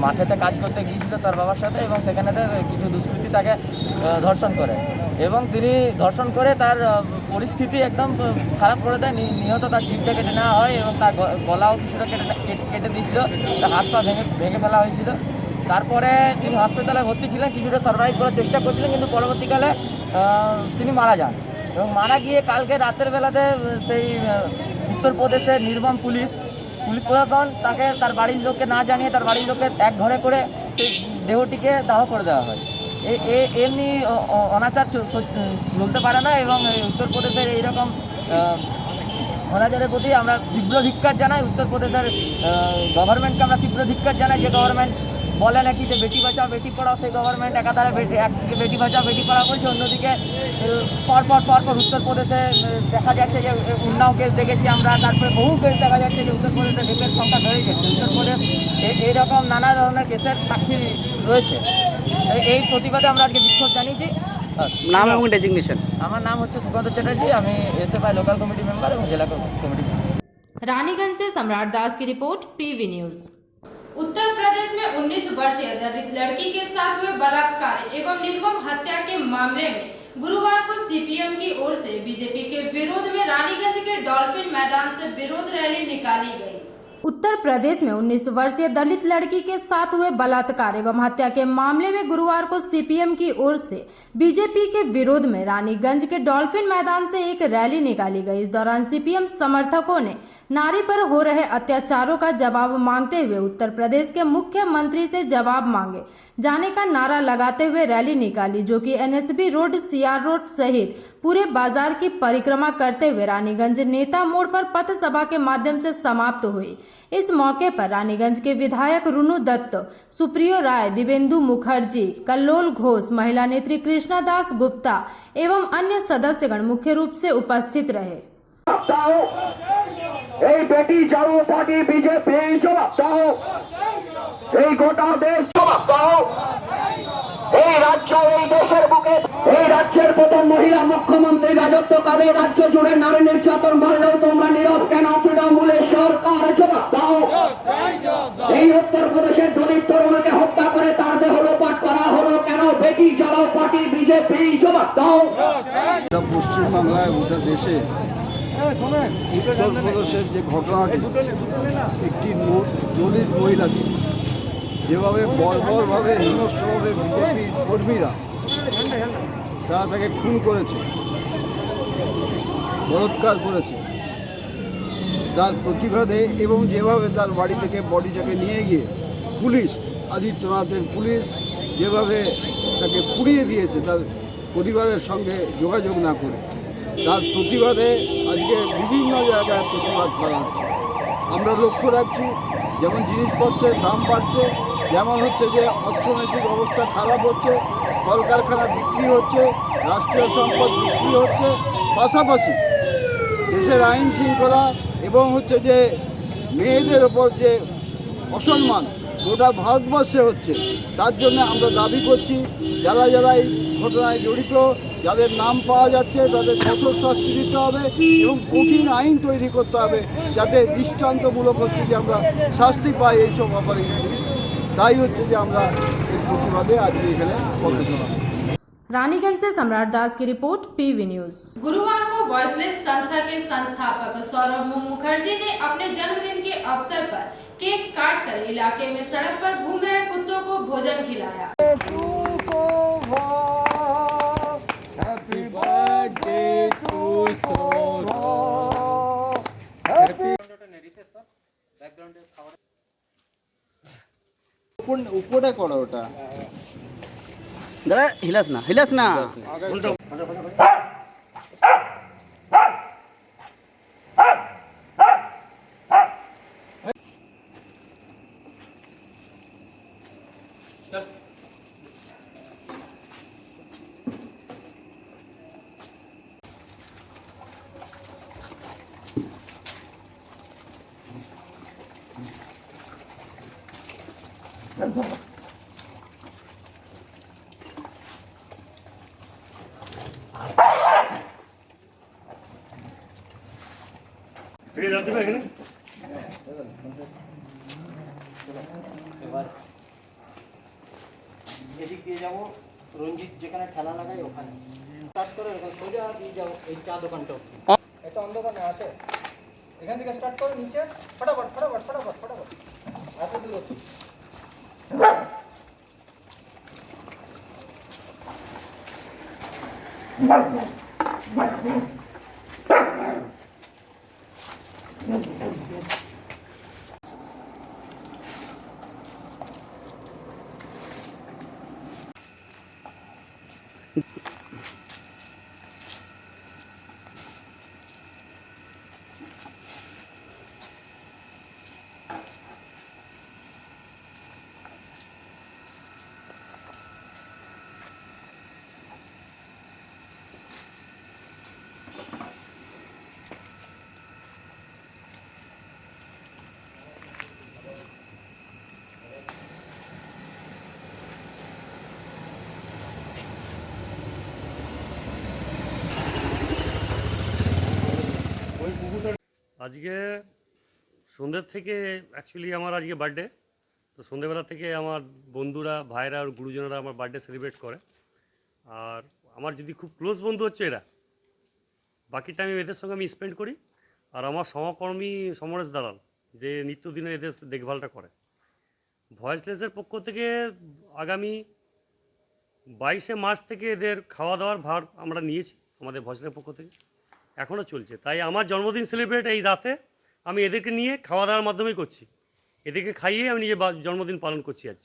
মাঠেতে কাজ করতে গিয়েছিল তার বাবার সাথে, এবং সেখানে কিছু দুষ্কৃতী তাকে ধর্ষণ করে এবং তিনি ধর্ষণ করে তার পরিস্থিতি একদম খারাপ করে দেয়। নিহত তার জিভটা কেটে নেওয়া হয় এবং তার গলাও কিছুটা কেটে দিয়েছিল, তার হাত পা ভেঙে ফেলা হয়েছিল। তারপরে তিনি হসপিটালে ভর্তি ছিলেন, কিছুটা সার্ভাইভ করার চেষ্টা করছিলেন, কিন্তু পরবর্তীকালে তিনি মারা যান। এবং মারা গিয়ে কালকে রাতের বেলাতে সেই উত্তরপ্রদেশের নির্মম পুলিশ প্রশাসন তাকে তার বাড়ির লোককে না জানিয়ে তার বাড়ির লোককে এক ঘরে করে সেই দেহটিকে দাহ করে দেওয়া হয়। এমনি অনাচার চলতে পারে না, এবং উত্তরপ্রদেশের এইরকম অনাচারের প্রতি আমরা তীব্র ধিক্কার জানাই। উত্তরপ্রদেশের গভর্নমেন্টকে আমরা তীব্র ধিক্কার জানাই, যে গভর্নমেন্ট বলে নাকি যে বেটি বাঁচাও বেটি পড়াও, সেই গভর্নমেন্ট একাধারে একদিকে বেটি বাঁচাও বেটি পড়াও বলছে, অন্যদিকে পরপর উত্তরপ্রদেশে দেখা যাচ্ছে যে উন্নাও কেস দেখেছি আমরা, তারপরে বহু কেস দেখা যাচ্ছে যে উত্তরপ্রদেশে রেপের সংখ্যা বেড়ে গেছে। উত্তরপ্রদেশ এইরকম নানা ধরনের কেসের সাক্ষী রয়েছে। এই প্রতিবাদে আমরা আজকে বিক্ষোভ জানিয়েছি। নাম এবং ডেজিগনেশন? আমার নাম হচ্ছে সুকান্ত চ্যাটার্জি, আমি এসএফআই লোকাল কমিটি মেম্বার এবং জেলা কমিটি মেম্বার। रानीगंज से सम्राट दास की report, PV news. Uttar Pradesh में 19 वर्षीय दलित लड़की के साथ हुए बलात्कार एवं निर्मम हत्या के मामले में गुरुवार को सीपीएम की ओर से बीजेपी के विरोध में रानीगंज के डॉल्फिन मैदान से विरोध रैली निकाली गई। उत्तर प्रदेश में 19 वर्षीय दलित लड़की के साथ हुए बलात्कार एवं हत्या के मामले में गुरुवार को सीपीएम की ओर से बीजेपी के विरोध में रानीगंज के डॉल्फिन मैदान से एक रैली निकाली गई। इस दौरान सीपीएम समर्थकों ने नारी पर हो रहे अत्याचारों का जवाब मांगते हुए उत्तर प्रदेश के मुख्यमंत्री से जवाब मांगे जाने का नारा लगाते हुए रैली निकाली, जो कि एनएसबी रोड, सीआर रोड सहित पूरे बाजार की परिक्रमा करते हुए रानीगंज नेता मोड़ पर पथ सभा के माध्यम से समाप्त हुई। इस मौके पर रानीगंज के विधायक रुनु दत्त, सुप्रियो राय, दिवेंदु मुखर्जी, कल्लोल घोष, महिला नेत्री कृष्णा दास गुप्ता एवं अन्य सदस्यगण मुख्य रूप से उपस्थित रहे। এই বেটি জাড়ো পার্টি বিজেপি জবাব দাও, এই গোটা দেশ জবাব দাও। এই রাজ্য, এই দেশের বুকে, এই রাজ্যের প্রথম মহিলা মুখ্যমন্ত্রী রাজত্বকালে রাজ্য জুড়ে নারী নির্যাতন বাড়লেও তোমরা নীরব কেন? তৃণমূলের সরকার জবাব দাও। এই উত্তরপ্রদেশের দলিত তরুণীকে হত্যা করে তার দেহ লোপাট করা হলো কেন? বেটি জাড়ো পার্টি বিজেপি জবাব দাও। পশ্চিমবাংলায় গোটা দেশে উত্তরপ্রদেশের যে ঘটনাটি, একটি দলিত মহিলাকে যেভাবে বর্বরভাবে হিংস্রভাবে বিজেপির কর্মীরা তারা তাকে খুন করেছে, বলাৎকার করেছে, তার প্রতিবাদে এবং যেভাবে তার বাড়ি থেকে বডিটাকে নিয়ে গিয়ে পুলিশ, আদিত্যনাথের পুলিশ যেভাবে তাকে পুড়িয়ে দিয়েছে তার পরিবারের সঙ্গে যোগাযোগ না করে, তার প্রতিবাদে আজকে বিভিন্ন জায়গায় প্রতিবাদ করা হচ্ছে। আমরা লক্ষ্য রাখছি যেমন জিনিসপত্রের দাম বাড়ছে, যেমন হচ্ছে যে অর্থনৈতিক অবস্থা খারাপ হচ্ছে, কলকারখানা বিক্রি হচ্ছে, রাষ্ট্রীয় সম্পদ বিক্রি হচ্ছে, পাশাপাশি দেশের আইন শৃঙ্খলা এবং হচ্ছে যে মেয়েদের ওপর যে অসম্মান গোটা ভারতবর্ষে হচ্ছে। তার জন্য আমরা দাবি করছি যারা যারা এই ঘটনায় জড়িত যাদের নাম পাওয়া যাচ্ছে তাদের কঠোর শাস্তি দিতে হবে এবং কঠিন আইন তৈরি করতে হবে যাতে দৃষ্টান্তমূলক হচ্ছে যে আমরা শাস্তি পাই এইসব অপরাধী। তাই হচ্ছে যে আমরা এই প্রতিবাদে আজকে এখানে পথে চলাম। रानीगंज से सम्राट दास की रिपोर्ट पीवी न्यूज। गुरुवार को वॉइसलेस संस्था के संस्थापक सौरभ मुखर्जी ने अपने जन्मदिन के अवसर पर केक काटकर इलाके में सड़क पर घूम रहे कुत्तों को भोजन खिलाया। উপরে করো ওটা দাদা, হিলাস না উল্টো। এদিক দিয়ে যাবো রঞ্জিত যেখানে ঠেলা লাগাই ওখানে স্টার্ট করে সোজা দিয়ে যাও এই চা দোকানটা। এটা অন্ধকারে আছে, এখান থেকে স্টার্ট করে নিচে ফটাফট ফটাফট ফটাফট ফটাফট এত দূর হচ্ছে। আজকে সন্ধ্যের থেকে অ্যাকচুয়ালি আমার আজকে বার্থডে, তো সন্ধ্যেবেলা থেকে আমার বন্ধুরা ভাইরা আর গুরুজনেরা আমার বার্থডে সেলিব্রেট করে। আর আমার যদি খুব ক্লোজ বন্ধু হচ্ছে এরা, বাকি টাইম এদের সঙ্গে আমি স্পেন্ড করি। আর আমার সহকর্মী সমরেশ দালাল যে নিত্যদিনের এদের দেখভালটা করে। ভয়েসলেসের পক্ষ থেকে আগামী 22শে মার্চ থেকে এদের খাওয়া দাওয়ার ভার আমরা নিয়েছি আমাদের ভয়েসলেসের পক্ষ থেকে, এখনও চলছে। তাই আমার জন্মদিন সেলিব্রেট এই রাতে আমি এদেরকে নিয়ে খাওয়া দাওয়ার মাধ্যমেই করছি, এদেরকে খাইয়ে আমি নিজের জন্মদিন পালন করছি আজ।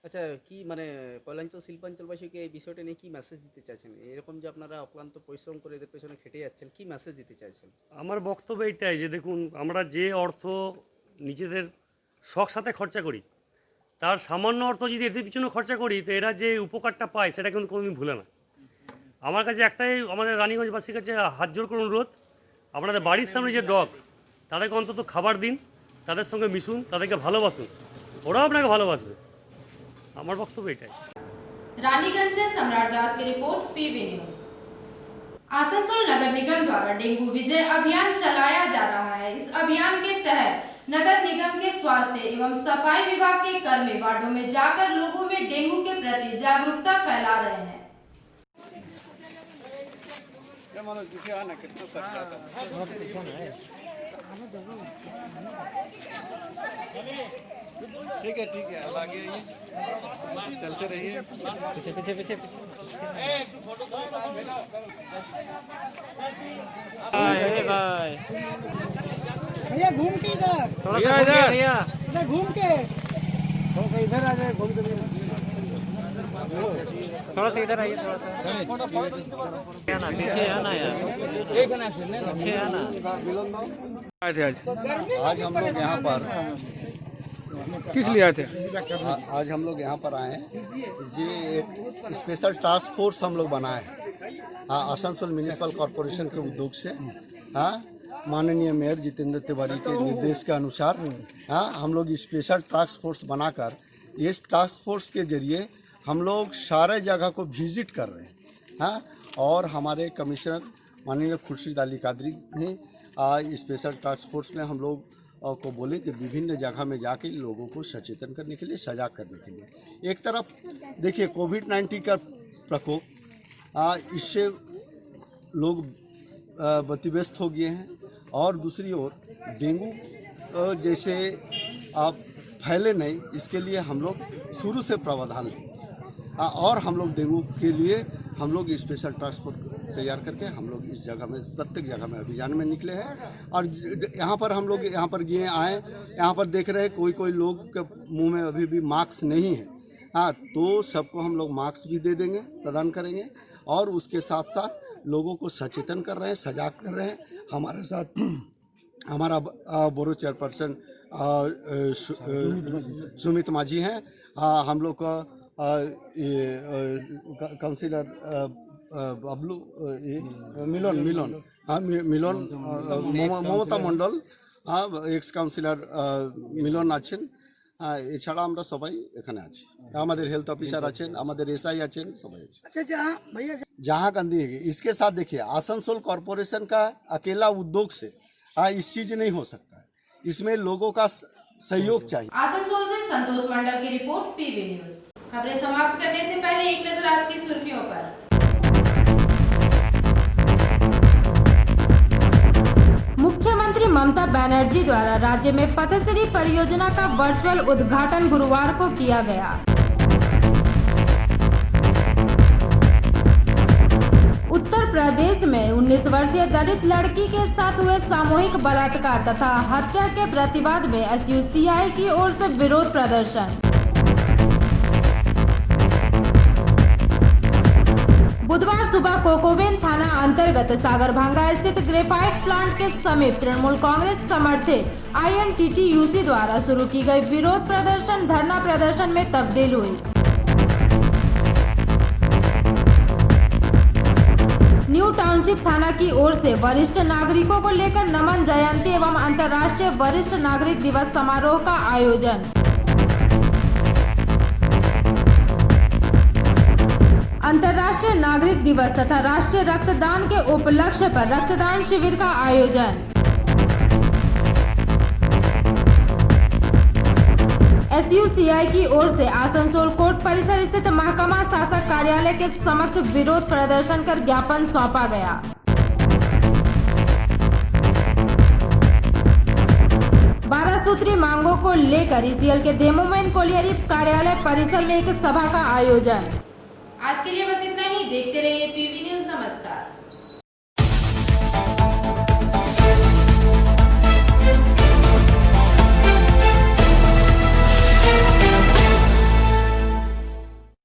আচ্ছা, কি মানে কল্যাণচল শিল্পাঞ্চলবাসীকে এই বিষয়টা নিয়ে কি মেসেজ দিতে চাইছেন? এরকম যে আপনারা অক্লান্ত পরিশ্রম করে এদের পেছনে খেটে যাচ্ছেন, কি মেসেজ দিতে চাইছেন? আমার বক্তব্য এইটাই যে দেখুন, আমরা যে অর্থ নিজেদের শখ সাথে খরচা করি, তার সামান্য অর্থ যদি এদের পিছনে খরচা করি তো এরা যে উপকারটা পায় সেটা কিন্তু কোনোদিন ভুলে না। আমার কাছে একটাই আমাদের রানীগঞ্জবাসীর কাছে হাত জোর করে অনুরোধ, আপনাদের বাড়ির সামনে যে ডগ তাদেরকে অন্তত খাবার দিন, তাদের সঙ্গে মিশুন, তাদেরকে ভালোবাসুন, ওরাও আপনাকে ভালোবাসবে। আমার বক্তব্য এটাই। रानीगंज से सम्राट दास की रिपोर्ट पीवी न्यूज। आसनसोल नगर निगम द्वारा डेंगू विजय अभियान चलाया जा रहा है। इस अभियान के तहत नगर निगम के स्वास्थ्य एवं सफाई विभाग के कर्मी वार्डों में जाकर लोगों में डेंगू के प्रति जागरूकता फैला रहे हैं। ठीक है अब आगे आइए, चलते रहिए, पीछे पीछे पीछे भैया घूम के इधर, इधर घूम के इधर आ जाए, घूम के थोड़ा सा इधर आइए, थोड़ा सा आना, पीछे आना यार, पीछे आना। आज हम लोग यहाँ पर किस लिए आए थे? आज हम लोग यहाँ पर आए हैं जी, एक स्पेशल टास्क फोर्स हम लोग बनाए हैं आसनसोल म्यूनिसिपल कॉरपोरेशन के उद्योग से। हाँ, माननीय मेयर जितेंद्र तिवारी के निर्देश के अनुसार हम लोग स्पेशल टास्क फोर्स बनाकर इस टास्क फोर्स के जरिए हम लोग सारे जगह को विजिट कर रहे हैं। हाँ, और हमारे कमिश्नर माननीय खुर्शीद अली कादरी ने स्पेशल टास्क फोर्स में हम लोग को बोले कि विभिन्न जगह में जाके लोगों को सचेतन करने के लिए, सजाग करने के लिए। एक तरफ देखिए कोविड-19 का प्रकोप, इससे लोग व्यतिव्यस्त हो गए हैं, और दूसरी ओर डेंगू जैसे आप फैले नहीं, इसके लिए हम लोग शुरू से प्रावधान लें, और हम लोग डेंगू के लिए हम लोग स्पेशल टास्क फोर्स तैयार करके हम लोग इस जगह में, प्रत्येक जगह में अभियान में निकले हैं। और यहाँ पर हम लोग यहाँ पर गए आए, यहाँ पर देख रहे हैं कोई लोग के मुंह में अभी भी मास्क नहीं है। हाँ, तो सबको हम लोग मास्क भी दे देंगे, प्रदान करेंगे, और उसके साथ साथ लोगों को सचेतन कर रहे हैं, सजाग कर रहे हैं। हमारे साथ हमारा बोरो चेयरपर्सन सुमित माझी हैं, हम लोग का काउंसिलर बबलू मिलन ममता मंडल, एक्स काउंसिलर মিলন আছেন, এছাড়া আমরা সবাই এখানে আছি। আমাদের হেলথ অফিসার আছেন, আমাদের এসআই আছেন, সবাই আছে। अच्छा जहाँ भैया जहाँ गांधी है। इसके साथ देखिए आसनसोल कॉरपोरेशन का अकेला उद्योग से इस चीज़ नहीं हो सकता है, इसमें लोगों का सहयोग चाहिए। आसनसोल से संतोष मंडल की रिपोर्ट, पीवी न्यूज। खबरें समाप्त करने से पहले एक नजर आज की सुर्खियों पर। मुख्यमंत्री ममता बनर्जी द्वारा राज्य में पथश्री परियोजना का वर्चुअल उद्घाटन गुरुवार को किया गया। उत्तर प्रदेश में 19 वर्षीय दलित लड़की के साथ हुए सामूहिक बलात्कार तथा हत्या के प्रतिवाद में एसयूसीआई की ओर से विरोध प्रदर्शन। बुधवार सुबह कोकोवेन थाना अंतर्गत सागरभांगा स्थित ग्रेफाइट प्लांट के समीप तृणमूल कांग्रेस समर्थित INTTUC द्वारा शुरू की गई विरोध प्रदर्शन धरना प्रदर्शन में तब्दील हुई। न्यू टाउनशिप थाना की ओर से वरिष्ठ नागरिकों को लेकर नमन जयंती एवं अंतर्राष्ट्रीय वरिष्ठ नागरिक दिवस समारोह का आयोजन। अंतर्राष्ट्रीय नागरिक दिवस तथा राष्ट्रीय रक्तदान के उपलक्ष्य पर रक्तदान शिविर का आयोजन। एसयूसीआई की ओर से आसनसोल कोर्ट परिसर स्थित महकमा शासक कार्यालय के समक्ष विरोध प्रदर्शन कर ज्ञापन सौंपा गया। बारह सूत्री मांगों को लेकर ECL के डेमोमैन कोलियरी कार्यालय परिसर में एक सभा का आयोजन। आज के लिए बस इतना ही। देखते रहिए पीवी न्यूज। नमस्कार।